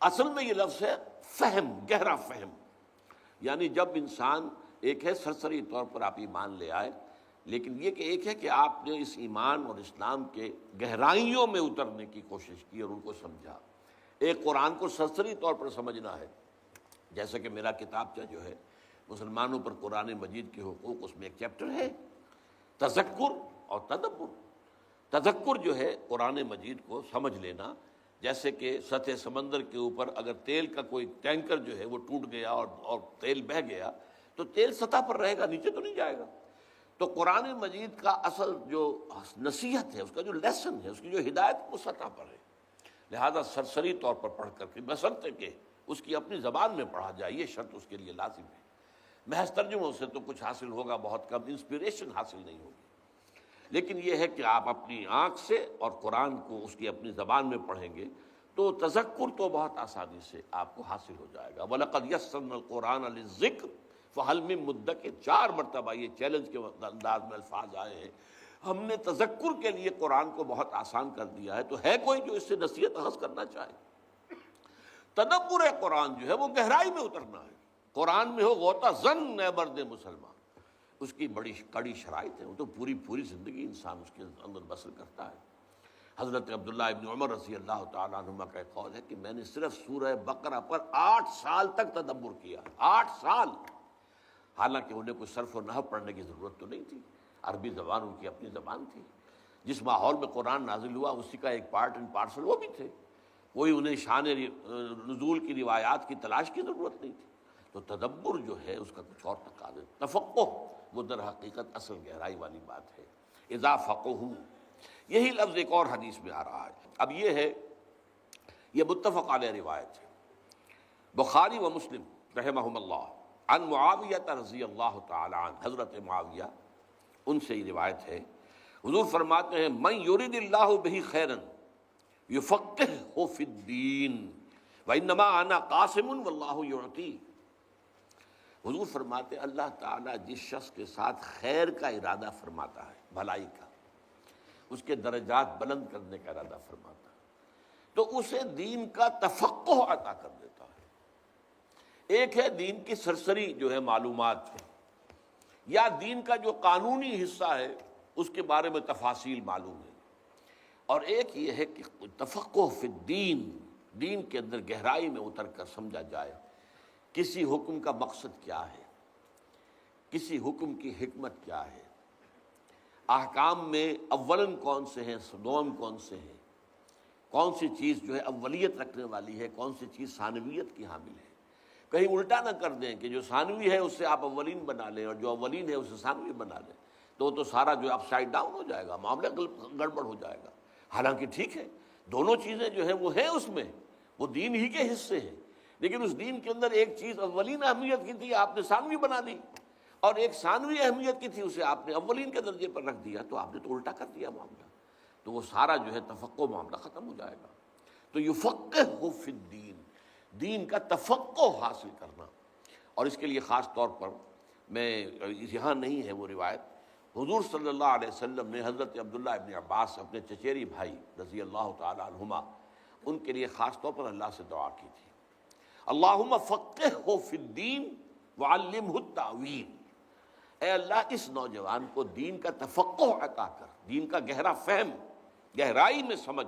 اصل میں یہ لفظ ہے فہم، گہرا فہم، یعنی جب انسان ایک ہے سرسری طور پر آپ ایمان لے آئے، لیکن یہ کہ ایک ہے کہ آپ نے اس ایمان اور اسلام کے گہرائیوں میں اترنے کی کوشش کی اور ان کو سمجھا۔ ایک قرآن کو سرسری طور پر سمجھنا ہے، جیسے کہ میرا کتابچہ جو ہے مسلمانوں پر قرآن مجید کے حقوق، اس میں ایک چیپٹر ہے تذکر اور تدبر۔ تذکر جو ہے قرآن مجید کو سمجھ لینا، جیسے کہ سطح سمندر کے اوپر اگر تیل کا کوئی ٹینکر جو ہے وہ ٹوٹ گیا اور تیل بہہ گیا تو تیل سطح پر رہے گا، نیچے تو نہیں جائے گا۔ تو قرآن مجید کا اصل جو نصیحت ہے، اس کا جو لیسن ہے، اس کی جو ہدایت وہ سطح پر ہے، لہذا سرسری طور پر پڑھ کر کے بشرطے کہ اس کی اپنی زبان میں پڑھا جائے، یہ شرط اس کے لیے لازم ہے۔ محض ترجموں سے تو کچھ حاصل ہوگا بہت کم، انسپریشن حاصل نہیں ہوگی، لیکن یہ ہے کہ آپ اپنی آنکھ سے اور قرآن کو اس کی اپنی زبان میں پڑھیں گے تو تذکر تو بہت آسانی سے آپ کو حاصل ہو جائے گا۔ وَلَقَدْ يَسَّرْنَا الْقُرْآنَ لِلذِّكْرِ فَهَلْ مِن مُدَّكِرٍ، 4 مرتبہ یہ چیلنج کے انداز میں الفاظ آئے ہیں، ہم نے تذکر کے لیے قرآن کو بہت آسان کر دیا ہے، تو ہے کوئی جو اس سے نصیحت اخذ کرنا چاہے؟ تدبر قرآن جو ہے وہ گہرائی میں اترنا ہے۔ قرآن میں ہو غوطہ زن اے مرد مسلمان، اس کی بڑی کڑی شرائط ہے، وہ تو پوری زندگی انسان اس کے اندر بسر کرتا ہے۔ حضرت عبداللہ ابن عمر رضی اللہ تعالیٰ عنہما کا ایک قول ہے کہ میں نے صرف سورہ بقرہ پر 8 سال تک تدبر کیا، 8 سال، حالانکہ انہیں کوئی صرف و نحو پڑھنے کی ضرورت تو نہیں تھی، عربی زبان ان کی اپنی زبان تھی، جس ماحول میں قرآن نازل ہوا اسی کا ایک پارٹ اینڈ پارسل وہ بھی تھے، کوئی انہیں شان نزول کی روایات کی تلاش کی ضرورت نہیں تھی۔ تو تدبر جو ہے اس کا کچھ اور تقاضے، تفقہ وہ در حقیقت اصل گہرائی والی بات ہے۔ اذا فقہوا، یہی لفظ ایک اور حدیث میں آ رہا ہے۔ اب یہ ہے، یہ متفق علیہ روایت ہے، بخاری و مسلم رحمہم اللہ، عن معاویہ رضی اللہ تعالی عنہ، حضرت معاویہ ان سے یہ روایت ہے، حضور فرماتے ہیں من یرید اللہ بہ خیرا یفقہہ فی الدین وانما انا قاسم واللہ یعطی۔ حضور فرماتے ہیں اللہ تعالیٰ جس شخص کے ساتھ خیر کا ارادہ فرماتا ہے، بھلائی کا، اس کے درجات بلند کرنے کا ارادہ فرماتا ہے، تو اسے دین کا تفقہ عطا کر دیتا ہے۔ ایک ہے دین کی سرسری جو ہے معلومات ہے، یا دین کا جو قانونی حصہ ہے اس کے بارے میں تفاصیل معلوم ہے، اور ایک یہ ہے کہ تفقہ فی الدین، دین کے اندر گہرائی میں اتر کر سمجھا جائے کسی حکم کا مقصد کیا ہے، کسی حکم کی حکمت کیا ہے، احکام میں اولن کون سے ہیں، دوم کون سے ہیں، کون سی چیز جو ہے اولیت رکھنے والی ہے، کون سی چیز ثانویت کی حامل ہے۔ کہیں الٹا نہ کر دیں کہ جو ثانوی ہے اس سے آپ اولین بنا لیں اور جو اولین ہے اسے ثانوی بنا لیں، تو سارا جو اپ سائڈ ڈاؤن ہو جائے گا، معاملہ گڑبڑ ہو جائے گا۔ حالانکہ ٹھیک ہے، دونوں چیزیں جو ہیں وہ ہیں اس میں، وہ دین ہی کے حصے ہیں، لیکن اس دین کے اندر ایک چیز اولین اہمیت کی تھی آپ نے ثانوی بنا دی، اور ایک ثانوی اہمیت کی تھی اسے آپ نے اولین کے درجے پر رکھ دیا، تو آپ نے تو الٹا کر دیا معاملہ، تو وہ سارا جو ہے تفقہ معاملہ ختم ہو جائے گا۔ تو یفقہہ فی الدین، دین کا تفقہ حاصل کرنا، اور اس کے لیے خاص طور پر میں یہاں نہیں ہے وہ روایت، حضور صلی اللہ علیہ وسلم نے حضرت عبداللہ ابن عباس اپنے چچیری بھائی رضی اللہ تعالی عنہما، ان کے لیے خاص طور پر اللہ سے دعا کی تھی، اللہم فقہہ فی الدین وعلمہ التاویل، اے اللہ اس نوجوان کو دین کا تفقہ عطا کر، دین کا گہرا فہم، گہرائی میں سمجھ،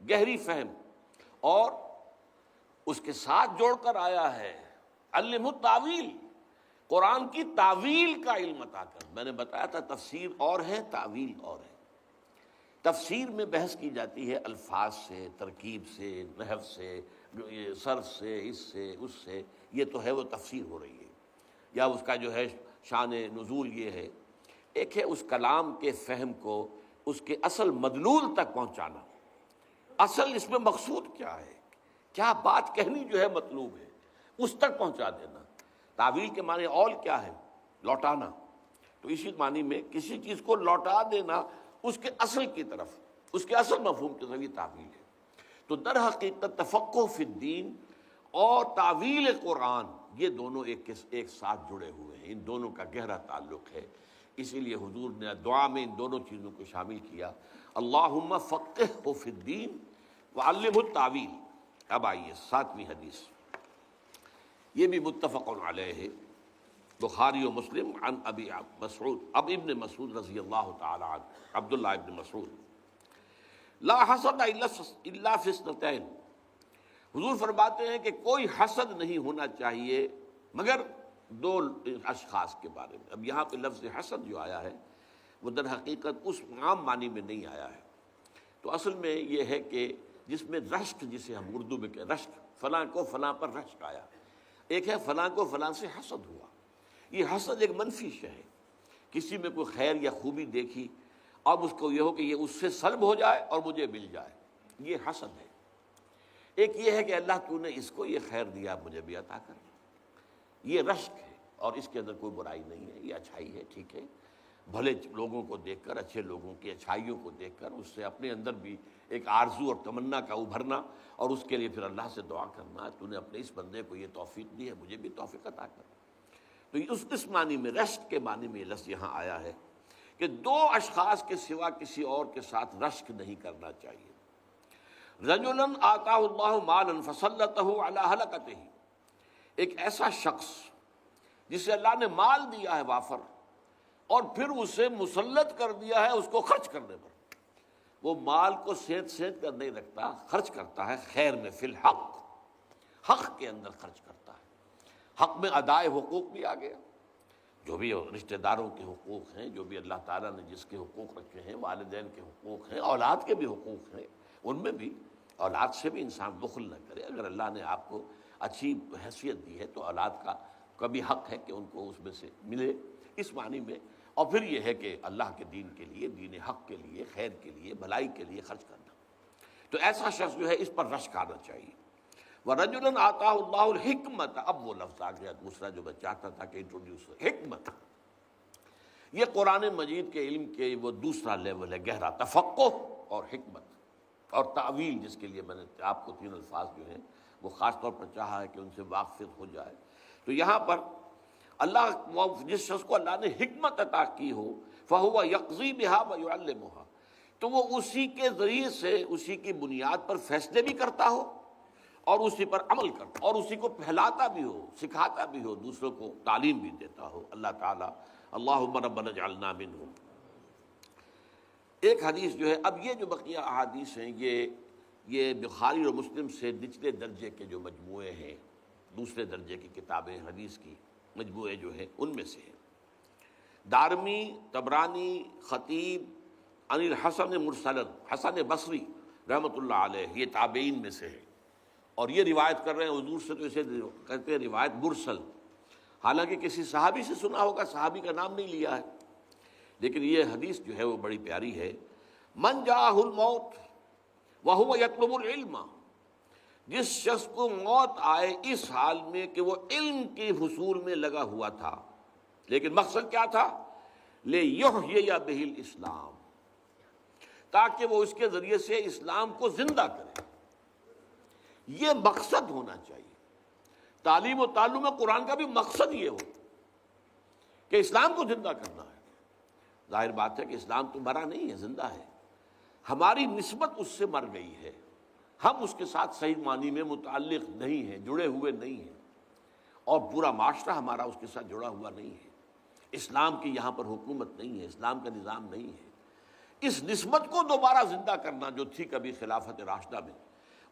گہری فہم، اور اس کے ساتھ جوڑ کر آیا ہے علمہ التاویل، قرآن کی تعویل کا علم عطا کر۔ میں نے بتایا تھا تفسیر اور ہے، تعویل اور ہے۔ تفسیر میں بحث کی جاتی ہے الفاظ سے، ترکیب سے، نحو سے، صرف سے، اس سے، یہ تو ہے وہ تفسیر ہو رہی ہے، یا اس کا جو ہے شان نزول یہ ہے۔ ایک ہے اس کلام کے فہم کو اس کے اصل مدلول تک پہنچانا، اصل اس میں مقصود کیا ہے، کیا بات کہنی جو ہے مطلوب ہے، اس تک پہنچا دینا۔ تعویل کے معنی اول کیا ہے؟ لوٹانا، تو اسی معنی میں کسی چیز کو لوٹا دینا اس کے اصل کی طرف، اس کے اصل مفہوم کی طرف، یہ تعویل ہے۔ تو در حقیقت تفقہ فی الدین اور تعویل قرآن یہ دونوں ایک ساتھ جڑے ہوئے ہیں، ان دونوں کا گہرا تعلق ہے، اسی لیے حضور نے دعا میں ان دونوں چیزوں کو شامل کیا، اللہم فقہہ فی الدین وعلمہ التاویل۔ اب آئیے 7ویں حدیث، یہ بھی متفق علیہ ہے، بخاری و مسلم، عن ابی مسعود، ابن مسعود رضی اللہ تعالی عنہ، عبداللہ ابن مسعود، لا حسد الا فی اثنتین، حضور فرماتے ہیں کہ کوئی حسد نہیں ہونا چاہیے مگر 2 اشخاص کے بارے میں۔ اب یہاں پہ لفظ حسد جو آیا ہے وہ در حقیقت اس عام معنی میں نہیں آیا ہے، تو اصل میں یہ ہے کہ جس میں رشک، جسے ہم اردو میں کہ رشک، فلاں کو فلاں پر رشک آیا، ایک ہے فلاں کو فلاں سے حسد ہوا۔ یہ حسد ایک منفی شے ہے، کسی میں کوئی خیر یا خوبی دیکھی اب اس کو یہ ہو کہ یہ اس سے سلب ہو جائے اور مجھے مل جائے، یہ حسد ہے۔ ایک یہ ہے کہ اللہ تو نے اس کو یہ خیر دیا، مجھے بھی عطا کر، یہ رشک ہے اور اس کے اندر کوئی برائی نہیں ہے، یہ اچھائی ہے، ٹھیک ہے۔ بھلے لوگوں کو دیکھ کر، اچھے لوگوں کی اچھائیوں کو دیکھ کر اس سے اپنے اندر بھی ایک آرزو اور تمنا کا ابھرنا، اور اس کے لیے پھر اللہ سے دعا کرنا، تو نے اپنے اس بندے کو یہ توفیق دی ہے، مجھے بھی توفیق عطا کر۔ تو اس معنی میں، رشک کے معنی میں یہ لفظ یہاں آیا ہے کہ دو اشخاص کے سوا کسی اور کے ساتھ رشک نہیں کرنا چاہیے۔ رجلا آتاہ اللہ مالا فسلطہ علی ہلکتہ، ایک ایسا شخص جسے اللہ نے مال دیا ہے وافر، اور پھر اسے مسلط کر دیا ہے اس کو خرچ کرنے پر۔ وہ مال کو سینت کر نہیں رکھتا، خرچ کرتا ہے خیر میں، فی الحق، حق کے اندر خرچ کرتا ہے۔ حق میں ادائے حقوق بھی آ گیا، جو بھی رشتہ داروں کے حقوق ہیں، جو بھی اللہ تعالیٰ نے جس کے حقوق رکھے ہیں، والدین کے حقوق ہیں، اولاد کے بھی حقوق ہیں، ان میں بھی اولاد سے بھی انسان بخل نہ کرے۔ اگر اللہ نے آپ کو اچھی حیثیت دی ہے تو اولاد کا بھی حق ہے کہ ان کو اس میں سے ملے، اس معنی میں۔ اور پھر یہ ہے کہ اللہ کے دین کے لیے، دین حق کے لیے، خیر کے لیے، بھلائی کے لیے خرچ کرنا، تو ایسا شخص جو ہے اس پر رشک آنا چاہیے۔ وَرَجُلًا آتَاهُ اللَّهُ الْحِكْمَةَ، اب وہ لفظ آ گیا دوسرا جو میں چاہتا تھا کہ انٹروڈیوس ہو، حکمت۔ یہ قرآن مجید کے علم کے وہ دوسرا لیول ہے، گہرا تفقہ اور حکمت اور تعویل، جس کے لیے میں نے آپ کو تین الفاظ جو ہیں وہ خاص طور پر چاہا ہے کہ ان سے واقف ہو جائے۔ تو یہاں پر اللہ، جس شخص کو اللہ نے حکمت عطا کی ہو، فَهُوَ يَقْضِي بِهَا وَيُعَلِّمُهَا، تو وہ اسی کے ذریعے سے، اسی کی بنیاد پر فیصلے بھی کرتا ہو اور اسی پر عمل کرتا، اور اسی کو پھیلاتا بھی ہو، سکھاتا بھی ہو، دوسروں کو تعلیم بھی دیتا ہو۔ اللہ تعالیٰ اللہم ربنا اجعلنا منہم۔ ایک حدیث جو ہے، اب یہ جو بقیہ احادیث ہیں یہ بخاری اور مسلم سے نچلے درجے کے جو مجموعے ہیں، دوسرے درجے کی کتابیں حدیث کی مجموعے جو ہیں ان میں سے ہیں۔ دارمی، طبرانی، خطیب، عن الحسن مرسلا، حسن بصری رحمۃ اللہ علیہ، یہ تابعین میں سے ہے، اور یہ روایت کر رہے ہیں حضور سے، تو اسے کہتے ہیں روایت مرسل، حالانکہ کسی صحابی سے سنا ہوگا، صحابی کا نام نہیں لیا ہے، لیکن یہ حدیث جو ہے وہ بڑی پیاری ہے۔ من جاءہ الموت وہو یطلب العلم، جس شخص کو موت آئے اس حال میں کہ وہ علم کے حصول میں لگا ہوا تھا، لیکن مقصد کیا تھا؟ لیحیی بہ الاسلام، تاکہ وہ اس کے ذریعے سے اسلام کو زندہ کرے۔ یہ مقصد ہونا چاہیے۔ تعلیم و تعلم قرآن کا بھی مقصد یہ ہو کہ اسلام کو زندہ کرنا ہے۔ ظاہر بات ہے کہ اسلام تو مرا نہیں ہے، زندہ ہے، ہماری نسبت اس سے مر گئی ہے، ہم اس کے ساتھ صحیح معنی میں متعلق نہیں ہیں، جڑے ہوئے نہیں ہیں، اور پورا معاشرہ ہمارا اس کے ساتھ جڑا ہوا نہیں ہے۔ اسلام کی یہاں پر حکومت نہیں ہے، اسلام کا نظام نہیں ہے۔ اس نسبت کو دوبارہ زندہ کرنا جو تھی کبھی خلافت راشدہ میں،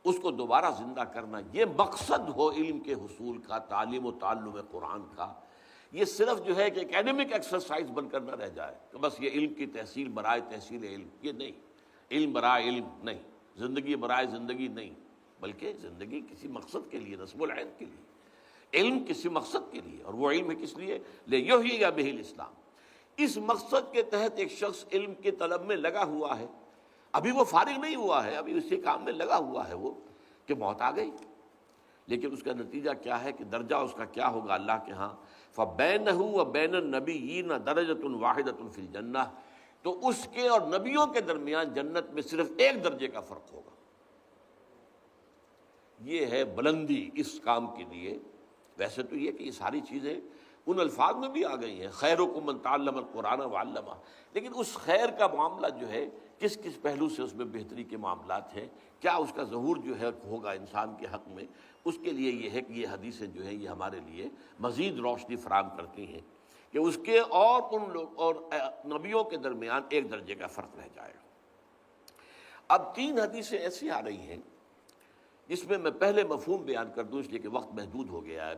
اس کو دوبارہ زندہ کرنا، یہ مقصد ہو علم کے حصول کا، تعلیم و تعلم قرآن کا۔ یہ صرف جو ہے کہ اکیڈمک ایکسرسائز بن کر نہ رہ جائے کہ بس یہ علم کی تحصیل برائے تحصیل علم، یہ نہیں، علم برائے علم نہیں، زندگی برائے زندگی نہیں، بلکہ زندگی کسی مقصد کے لیے، نصب العین کے لیے، علم کسی مقصد کے لیے، اور وہ علم ہے کس لیے؟ لیحیی بہ الاسلام۔ اس مقصد کے تحت ایک شخص علم کے طلب میں لگا ہوا ہے، ابھی وہ فارغ نہیں ہوا ہے، ابھی اسی کام میں لگا ہوا ہے وہ، کہ موت آ گئی، لیکن اس کا نتیجہ کیا ہے کہ درجہ اس کا کیا ہوگا اللہ کے ہاں؟ فَبَيْنَهُ وَبَيْنَ النَّبِيِّينَ دَرَجَةٌ وَاحِدَةٌ فِي الْجَنَّةِ، تو اس کے اور نبیوں کے درمیان جنت میں صرف ایک درجے کا فرق ہوگا۔ یہ ہے بلندی اس کام کے لیے۔ ویسے تو یہ کہ یہ ساری چیزیں ان الفاظ میں بھی آ گئی ہیں، خیرکم من تعلم القرآن وعلمہ، لیکن اس خیر کا معاملہ جو ہے کس کس پہلو سے اس میں بہتری کے معاملات ہیں، کیا اس کا ظہور جو ہے ہوگا انسان کے حق میں، اس کے لیے یہ ہے کہ یہ حدیثیں جو ہیں یہ ہمارے لیے مزید روشنی فراہم کرتی ہیں کہ اس کے اور ان لوگ اور نبیوں کے درمیان ایک درجے کا فرق رہ جائے گا۔ اب تین حدیثیں ایسی آ رہی ہیں جس میں میں پہلے مفہوم بیان کر دوں، اس لیے کہ وقت محدود ہو گیا ہے۔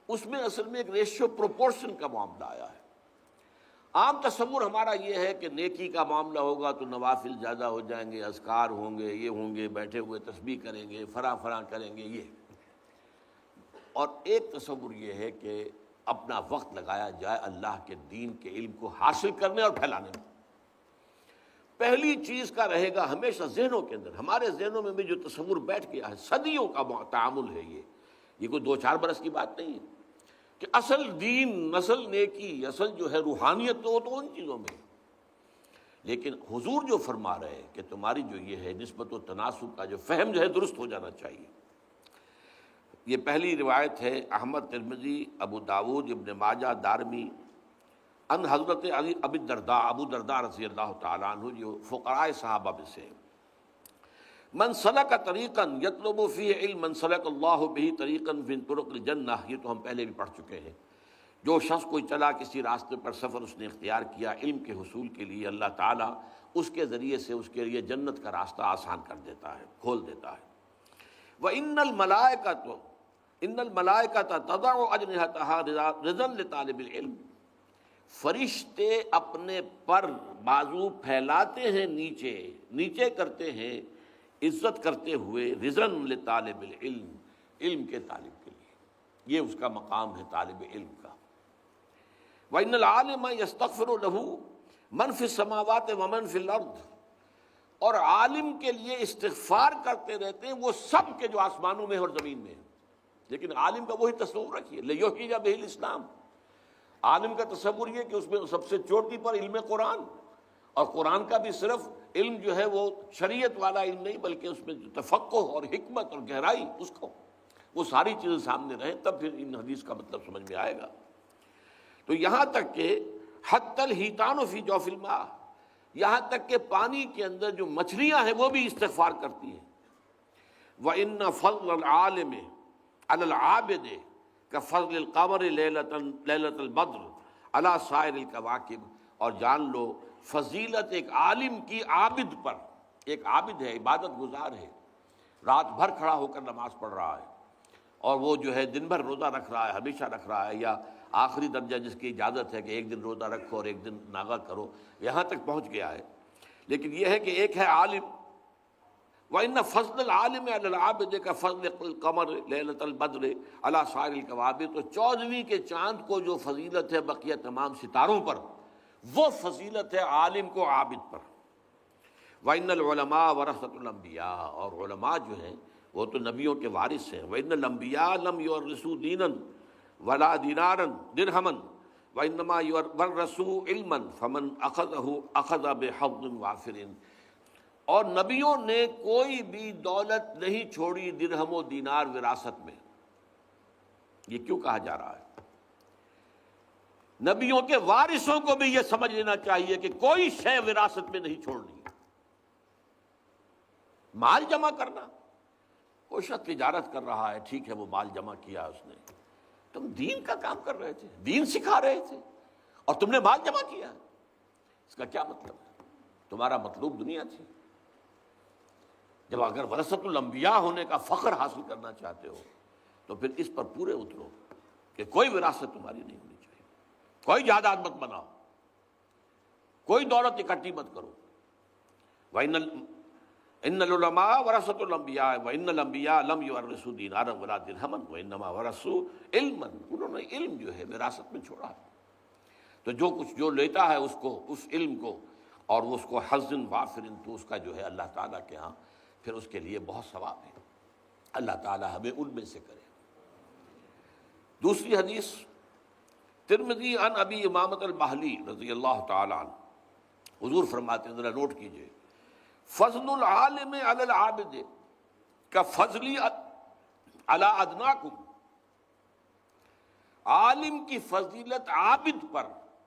اس میں اصل میں ایک ریشیو پروپورشن کا معاملہ آیا ہے۔ عام تصور ہمارا یہ ہے کہ نیکی کا معاملہ ہوگا تو نوافل زیادہ ہو جائیں گے، اذکار ہوں گے، یہ ہوں گے، بیٹھے ہوئے تسبیح کریں گے، فلاں کریں گے، یہ۔ اور ایک تصور یہ ہے کہ اپنا وقت لگایا جائے اللہ کے دین کے علم کو حاصل کرنے اور پھیلانے میں۔ پہلی چیز کا رہے گا ہمیشہ ذہنوں کے اندر، ہمارے ذہنوں میں بھی جو تصور بیٹھ گیا ہے، صدیوں کا تعامل ہے یہ کوئی 2-4 برس کی بات نہیں ہے، کہ اصل دین، اصل نیکی، اصل جو ہے روحانیت تو ان چیزوں میں. لیکن حضور جو فرما رہے ہیں کہ تمہاری جو یہ ہے نسبت و تناسب کا جو فہم جو ہے درست ہو جانا چاہیے. یہ پہلی روایت ہے احمد، ترمذی، ابو داود، ابن ماجہ، دارمی، ان حضرت علی ابی الدرداء، ابو درداء رضی اللہ تعالیٰ عنہ جو فقراء صحابہ میں سے، من سلک طریقا یطلب فیہ علما سلک اللہ بہ طریقا من طرق الجنہ، یہ تو ہم پہلے بھی پڑھ چکے ہیں. جو شخص کوئی چلا کسی راستے پر سفر اس نے اختیار کیا علم کے حصول کے لیے، اللہ تعالیٰ اس کے ذریعے سے اس کے لیے جنت کا راستہ آسان کر دیتا ہے، کھول دیتا ہے. وَإِنَّ الْمَلَائِكَةَ تَضَعُ أَجْنِحَتَهَا رِضًا لِطَالِبِ الْعِلْمِ، فرشتے اپنے پر بازو پھیلاتے ہیں نیچے کرتے ہیں، عزت کرتے ہوئے، رضاً لطالب العلم، علم کے طالب کے لیے. یہ اس کا مقام ہے طالب علم کا. وَإِنَّ الْعَالِمَ يَسْتَغْفِرُ لَهُ مَنْ فِي السَّمَاوَاتِ وَمَنْ فِي الْأَرْضِ، اور عالم کے لیے استغفار کرتے رہتے ہیں وہ سب کے جو آسمانوں میں اور زمین میں ہیں. لیکن عالم کا وہی تصور رکھیے، لِيُحْيِيَ بِهِ الْإِسْلَامَ. عالم کا تصور یہ کہ اس میں سب سے چوٹی پر علم قرآن، اور قرآن کا بھی صرف علم جو ہے وہ شریعت والا علم نہیں، بلکہ اس میں جو تفقہ اور حکمت اور گہرائی، اس کو وہ ساری چیزیں سامنے رہیں، تب پھر ان حدیث کا مطلب سمجھ میں آئے گا. تو یہاں تک کہ حتی الحیتان فی جوف الماء، یہاں تک کہ پانی کے اندر جو مچھلیاں ہیں وہ بھی استغفار کرتی ہیں. وَإِنَّ فَضْلَ الْعَالِمِ عَلَى الْعَابِدِ كَفَضْلِ الْقَمَرِ لَيْلَةَ الْبَدْرِ عَلَى سَائِرِ الْكَوَاكِبِ، اور جان لو فضیلت ایک عالم کی عابد پر. ایک عابد ہے، عبادت گزار ہے، رات بھر کھڑا ہو کر نماز پڑھ رہا ہے، اور وہ جو ہے دن بھر روزہ رکھ رہا ہے، ہمیشہ رکھ رہا ہے، یا آخری درجہ جس کی اجازت ہے کہ ایک دن روزہ رکھو اور ایک دن ناغہ کرو، یہاں تک پہنچ گیا ہے. لیکن یہ ہے کہ ایک ہے عالم. وَإِنَّ فَضْلَ الْعَالِمِ عَلَى الْعَابِدِ كَفَضْلِ الْقَمَرِ لَيْلَةَ الْبَدْرِ عَلَى سَائِرِ الْكَوَاكِبِ، تو 14ویں کے چاند کو جو فضیلت ہے بقیہ تمام ستاروں پر، وہ فضیلت ہے عالم کو عابد پر. وَإِنَّ الْعُلَمَاءَ وَرَثَةُ الْأَنْبِيَاءِ، اور علماء جو ہیں وہ تو نبیوں کے وارث ہیں. وَإِنَّ الْأَنْبِيَاءَ لَمْ يُوَرِّثُوا دِينًا وَلَا دِينَارًا دِرْهَمًا وَإِنَّمَا وَرَّثُوا عِلْمًا فَمَنْ أَخَذَهُ أَخَذَ بِحَظٍّ وَافِرٍ، اور نبیوں نے کوئی بھی دولت نہیں چھوڑی درہم و دینار وراثت میں. یہ کیوں کہا جا رہا ہے؟ نبیوں کے وارثوں کو بھی یہ سمجھ لینا چاہیے کہ کوئی شے وراثت میں نہیں چھوڑنی. مال جمع کرنا، کوئی شخص تجارت کر رہا ہے، ٹھیک ہے، وہ مال جمع کیا اس نے، تم دین کا کام کر رہے تھے، دین سکھا رہے تھے، اور تم نے مال جمع کیا. اس کا کیا مطلب ہے؟ تمہارا مطلوب دنیا تھی. جب اگر ورثۃ الانبیاء ہونے کا فخر حاصل کرنا چاہتے ہو تو پھر اس پر پورے اترو کہ کوئی وراثت تمہاری نہیں ہونی چاہیے، کوئی جائیداد مت بناؤ، کوئی دولت اکٹھی مت کرو. ان العلماء ورثۃ الانبیاء وان الانبیاء لم یورثوا دینارا ولا درہما وانما ورثوا علما، انہوں نے علم جو ہے وراثت میں چھوڑا. تو جو کچھ جو لیتا ہے اس کو، اس علم کو، اور اس کو حظ وافر، تو اس کا جو ہے اللہ تعالیٰ کے ہاں پھر اس کے لیے بہت ثواب ہے. اللہ تعالیٰ ہمیں ان میں سے کرے. دوسری حدیث ترمذی عن ابی امامۃ الباہلی رضی اللہ تعالیٰ عنہ، حضور فرماتے ہیں، ذرا نوٹ کیجئے، فضل العالم علی العابد کفضلی علی ادناکم، عالم کی فضیلت عابد پر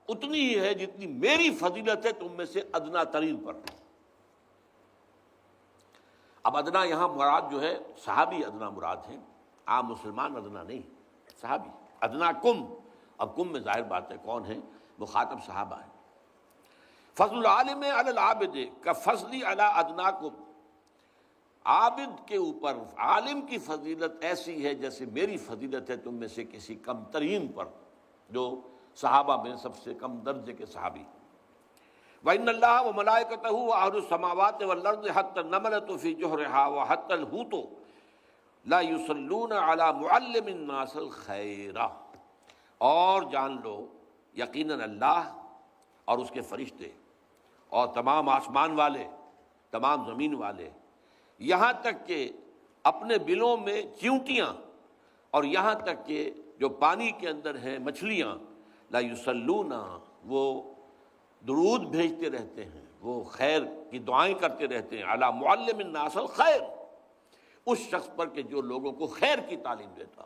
اتنی ہی ہے جتنی میری فضیلت ہے تم میں سے ادنا ترین پر. اب ادنا یہاں مراد جو ہے صحابی ادنا مراد ہے، عام مسلمان ادنا نہیں، صحابی. ادنا کم، اب کم میں ظاہر بات ہے کون ہے، مخاطب صحابہ ہے. فضل العالم علی العابد کفضلی علی ادناکم، عابد کے اوپر عالم کی فضیلت ایسی ہے جیسے میری فضیلت ہے تم میں سے کسی کم ترین پر، جو صحابہ میں سب سے کم درجے کے صحابی. وَإِنَّ اللَّهَ وَمَلَائِكَتَهُ وَأَهْلُ السَّمَاوَاتِ وَالْأَرْضِ حَتَّى النَّمْلَةُ فِي جُحْرِهَا وَحَتَّى الْحُوتُ لَا يُصَلُّونَ عَلَى مُعَلِّمِ النَّاسِ الْخَيْرَ، اور جان لو یقیناً اللہ اور اس کے فرشتے اور تمام آسمان والے، تمام زمین والے، یہاں تک کہ اپنے بلوں میں چیونٹیاں، اور یہاں تک کہ جو پانی کے اندر ہیں مچھلیاں، لا یصلون، وہ درود بھیجتے رہتے ہیں، وہ خیر کی دعائیں کرتے رہتے ہیں، علی معلم الناس الخیر، اس شخص پر کہ جو لوگوں کو خیر کی تعلیم دیتا۔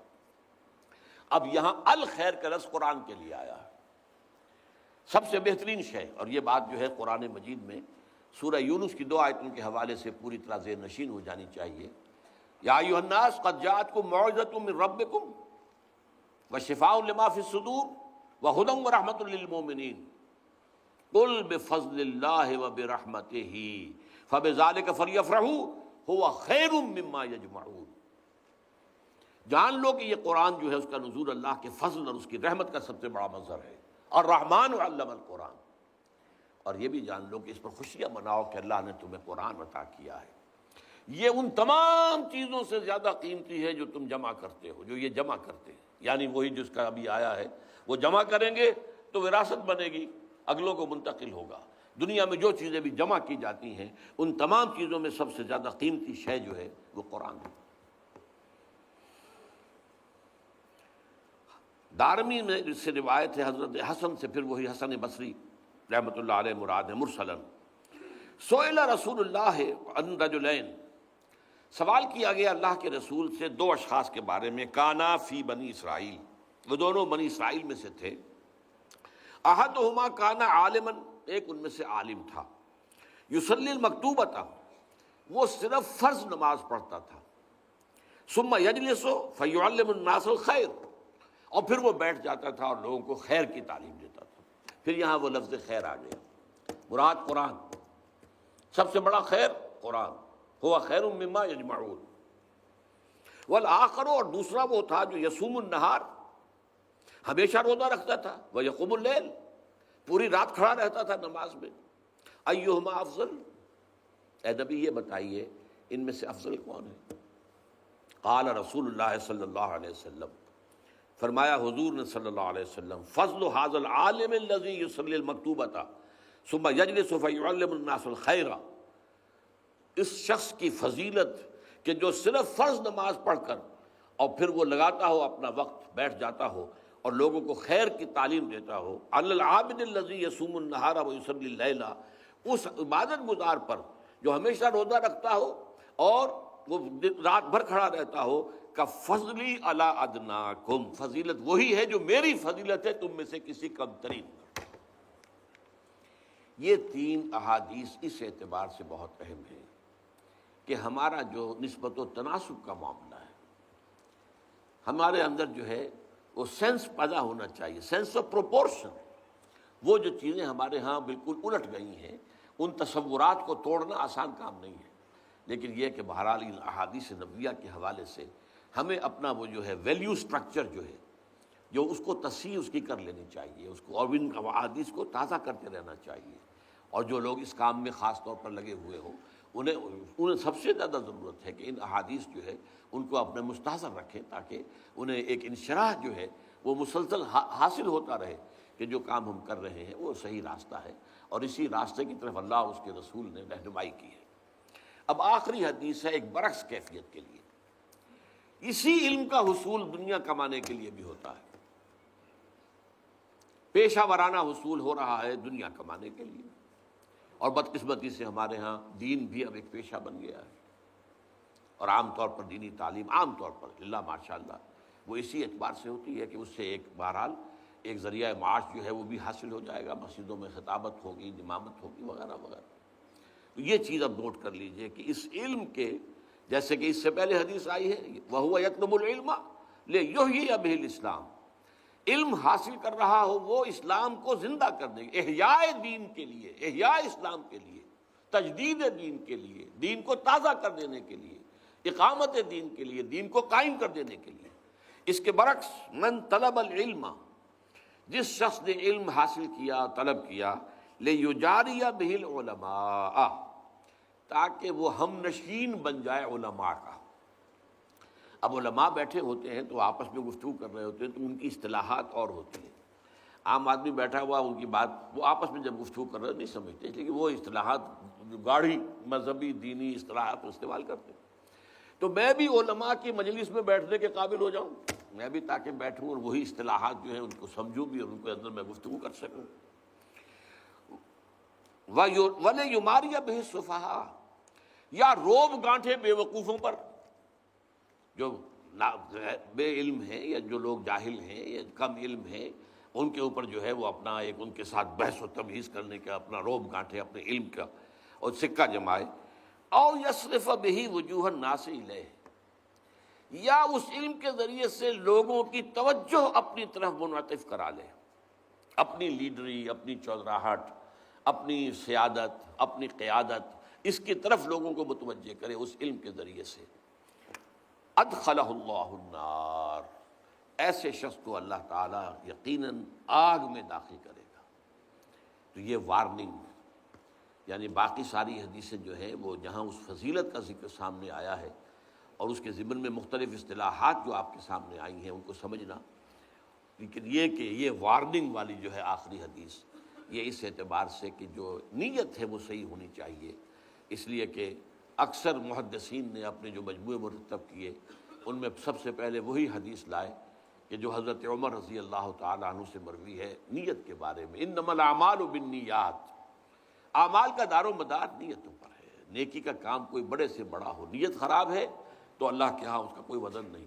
اب یہاں الخیر کا لفظ قرآن کے لیے آیا ہے، سب سے بہترین شے، اور یہ بات جو ہے قرآن مجید میں سورہ یونس کی 2 آیتوں کے حوالے سے پوری طرح ذہن نشین ہو جانی چاہیے۔ یا ایھا الناس قد جاءتکم موعظۃ من ربکم وشفاء لما فی الصدور وہدی ورحمۃ للمؤمنین قل بفضل اللہ وبرحمتہ فبذلک فلیفرحوا ھو خیر مما یجمعون۔ جان لو کہ یہ قرآن جو ہے اس کا نزول اللہ کے فضل اور اس کی رحمت کا سب سے بڑا مظہر ہے، الرحمن علم القرآن، اور یہ بھی جان لو کہ اس پر خوشیاں مناؤ کہ اللہ نے تمہیں قرآن عطا کیا ہے۔ یہ ان تمام چیزوں سے زیادہ قیمتی ہے جو تم جمع کرتے ہو، جو یہ جمع کرتے ہیں، یعنی وہی جس کا ابھی آیا ہے، وہ جمع کریں گے تو وراثت بنے گی، اگلوں کو منتقل ہوگا۔ دنیا میں جو چیزیں بھی جمع کی جاتی ہیں ان تمام چیزوں میں سب سے زیادہ قیمتی شے جو ہے وہ قرآن ہے۔ دارمی میں اس سے روایت ہے حضرت حسن سے، پھر وہی حسن بصری رحمۃ اللہ علیہ مراد ہے مرسلاً، سئل رسول اللہ عن رجلین، سوال کیا گیا اللہ کے رسول سے 2 اشخاص کے بارے میں، کانا فی بنی اسرائیل، وہ دونوں بنی اسرائیل میں سے تھے، احدہما کانا عالما، ایک ان میں سے عالم تھا، یصلی المکتوبۃ، وہ صرف فرض نماز پڑھتا تھا، ثم یجلس فیعلم الناس الخیر، اور پھر وہ بیٹھ جاتا تھا اور لوگوں کو خیر کی تعلیم دیتا تھا۔ پھر یہاں وہ لفظ خیر آ گیا، مراد قرآن، سب سے بڑا خیر قرآن، ہوا خیر مما یجمعون۔ والآخر، اور دوسرا وہ تھا جو یصوم النہار، ہمیشہ روزہ رکھتا تھا، ویقوم اللیل، پوری رات کھڑا رہتا تھا نماز میں۔ ایہما افضل، اے نبی یہ بتائیے ان میں سے افضل کون ہے؟ قال رسول اللہ صلی اللہ علیہ وسلم، فرمایا حضور نے صلی اللہ علیہ وسلم، فضل ھذا العالم الذی یصلی المکتوبۃ ثم یجلس فیعلم الناس الخیر، اس شخص کی فضیلت کہ جو صرف فرض نماز پڑھ کر اور پھر وہ لگاتا ہو اپنا وقت، بیٹھ جاتا ہو اور لوگوں کو خیر کی تعلیم دیتا ہو، علی العابد الذی یصوم النہار ویصلی اللیل، اس عبادت گزار پر جو ہمیشہ روزہ رکھتا ہو اور وہ رات بھر کھڑا رہتا ہو، کا فضلی علی ادناکم، فضیلت وہی ہے جو میری فضیلت ہے تم میں سے کسی کم ترین پر۔ یہ 3 احادیث اس اعتبار سے بہت اہم ہے کہ ہمارا جو نسبت و تناسب کا معاملہ ہے، ہمارے اندر جو ہے وہ سینس پیدا ہونا چاہیے، سینس آف پروپورشن۔ وہ جو چیزیں ہمارے ہاں بالکل الٹ گئی ہیں، ان تصورات کو توڑنا آسان کام نہیں ہے، لیکن یہ کہ بہرحال ان احادیث نبویہ کے حوالے سے ہمیں اپنا وہ جو ہے ویلیو سٹرکچر جو ہے، جو اس کو تصحیح اس کی کر لینی چاہیے، اس کو اور ان احادیث کو تازہ کرتے رہنا چاہیے۔ اور جو لوگ اس کام میں خاص طور پر لگے ہوئے ہوں انہیں سب سے زیادہ ضرورت ہے کہ ان احادیث جو ہے ان کو اپنے مستحضر رکھیں، تاکہ انہیں ایک انشراح جو ہے وہ مسلسل حاصل ہوتا رہے کہ جو کام ہم کر رہے ہیں وہ صحیح راستہ ہے، اور اسی راستے کی طرف اللہ اور اس کے رسول نے رہنمائی کی ہے۔ اب آخری حدیث ہے ایک برعکس کیفیت کے لیے، اسی علم کا حصول دنیا کمانے کے لیے بھی ہوتا ہے، پیشہ ورانہ حصول ہو رہا ہے دنیا کمانے کے لیے، اور بدقسمتی سے ہمارے ہاں دین بھی اب ایک پیشہ بن گیا ہے، اور عام طور پر دینی تعلیم عام طور پر اللہ ماشاءاللہ وہ اسی اعتبار سے ہوتی ہے کہ اس سے ایک بہرحال ایک ذریعہ معاش جو ہے وہ بھی حاصل ہو جائے گا، مسجدوں میں خطابت ہوگی، امامت ہوگی وغیرہ وغیرہ۔ تو یہ چیز اب نوٹ کر لیجئے کہ اس علم کے، جیسے کہ اس سے پہلے حدیث آئی ہے وَهُوَ يَطْلُبُ الْعِلْمَ لِيُحْيِيَ بِهِ الْإِسْلَامَ، علم حاصل کر رہا ہو وہ اسلام کو زندہ کرنے کے، احیاء دین کے لیے، احیاء اسلام کے لیے، تجدید دین کے لیے، دین کو تازہ کر دینے کے لیے، اقامت دین کے لیے، دین کو قائم کر دینے کے لیے۔ اس کے برعکس من طلب العلم، جس شخص نے علم حاصل کیا، طلب کیا، لِيُجَارِيَ بِهِ الْعُلَمَاءَ، تاکہ وہ ہم نشین بن جائے علماء کا۔ اب علماء بیٹھے ہوتے ہیں تو آپس میں گفتگو کر رہے ہوتے ہیں تو ان کی اصطلاحات اور ہوتی ہیں، عام آدمی بیٹھا ہوا ان کی بات وہ آپس میں جب گفتگو کر رہے نہیں سمجھتے، لیکن وہ اصطلاحات جو گاڑھی مذہبی دینی اصطلاحات استعمال کرتے ہیں۔ تو میں بھی علماء کی مجلس میں بیٹھنے کے قابل ہو جاؤں، میں بھی تاکہ بیٹھوں اور وہی اصطلاحات جو ہیں ان کو سمجھوں بھی اور ان کے اندر میں گفتگو کر سکوں۔ وَلَيُمَارِيَ بِهِ السُّفَهَاءَ، یا روب گانٹھے بے وقوفوں پر، جو بے علم ہیں یا جو لوگ جاہل ہیں یا کم علم ہیں، ان کے اوپر جو ہے وہ اپنا ایک ان کے ساتھ بحث و تمیز کرنے کا اپنا روب گانٹھے اپنے علم کا اور سکہ جمائے۔ او یصرف بہ وجوہ الناس الیہ، یا اس علم کے ذریعے سے لوگوں کی توجہ اپنی طرف منعطف کرا لے، اپنی لیڈری، اپنی چودراہٹ، اپنی سیادت، اپنی قیادت، اس کی طرف لوگوں کو متوجہ کرے اس علم کے ذریعے سے۔ ادخلہ اللہ النار، ایسے شخص کو اللہ تعالیٰ یقیناً آگ میں داخل کرے گا۔ تو یہ وارننگ، یعنی باقی ساری حدیثیں جو ہیں وہ جہاں اس فضیلت کا ذکر سامنے آیا ہے اور اس کے ضمن میں مختلف اصطلاحات جو آپ کے سامنے آئی ہیں ان کو سمجھنا، لیکن یہ کہ یہ وارننگ والی جو ہے آخری حدیث، یہ اس اعتبار سے کہ جو نیت ہے وہ صحیح ہونی چاہیے، اس لیے کہ اکثر محدثین نے اپنے جو مجموعے مرتب کیے ان میں سب سے پہلے وہی حدیث لائے کہ جو حضرت عمر رضی اللہ تعالیٰ عنہ سے مروی ہے نیت کے بارے میں، انما الاعمال بالنیات، اعمال کا دار و مدار نیتوں پر ہے۔ نیکی کا کام کوئی بڑے سے بڑا ہو، نیت خراب ہے تو اللہ کے ہاں اس کا کوئی وزن نہیں،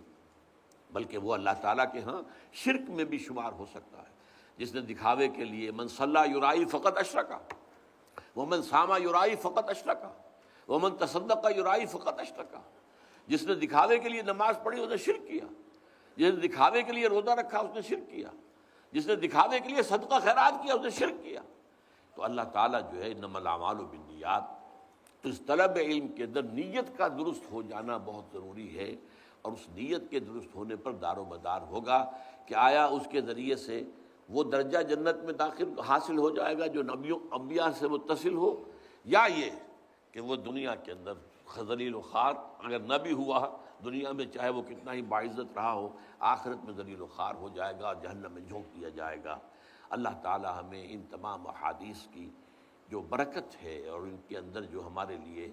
بلکہ وہ اللہ تعالیٰ کے ہاں شرک میں بھی شمار ہو سکتا ہے۔ جس نے دکھاوے کے لیے من صلی یرائی فقط اشرکا، ومن صام یرائی فقط اشرکا، ومن تصدق یرائی فقط اشرکا، جس نے دکھاوے کے لیے نماز پڑھی اس نے شرک کیا، جس نے دکھاوے کے لیے روزہ رکھا اس نے شرک کیا، جس نے دکھاوے کے لیے صدقہ خیرات کیا اس نے شرک کیا۔ تو اللہ تعالیٰ جو ہے انما الاعمال بالنیات، تو اس طلب علم کے اندر نیت کا درست ہو جانا بہت ضروری ہے، اور اس نیت کے درست ہونے پر دار و مدار ہوگا کہ آیا اس کے ذریعے سے وہ درجہ جنت میں داخل حاصل ہو جائے گا جو نبیوں انبیاء سے متصل ہو، یا یہ کہ وہ دنیا کے اندر ذلیل و خوار اگر نہ بھی ہوا دنیا میں چاہے وہ کتنا ہی باعزت رہا ہو، آخرت میں ذلیل و خوار ہو جائے گا، جہنم میں جھونک دیا جائے گا۔ اللہ تعالی ہمیں ان تمام احادیث کی جو برکت ہے اور ان کے اندر جو ہمارے لیے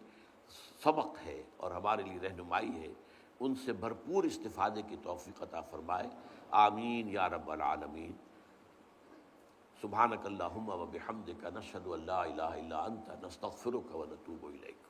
سبق ہے اور ہمارے لیے رہنمائی ہے، ان سے بھرپور استفادے کی توفیق عطا فرمائے، آمین یا رب العالمین۔ سبحانک اللہم و بحمدک، نشہد ان لا الہ الا انت، نستغفرک و نتوب الیک۔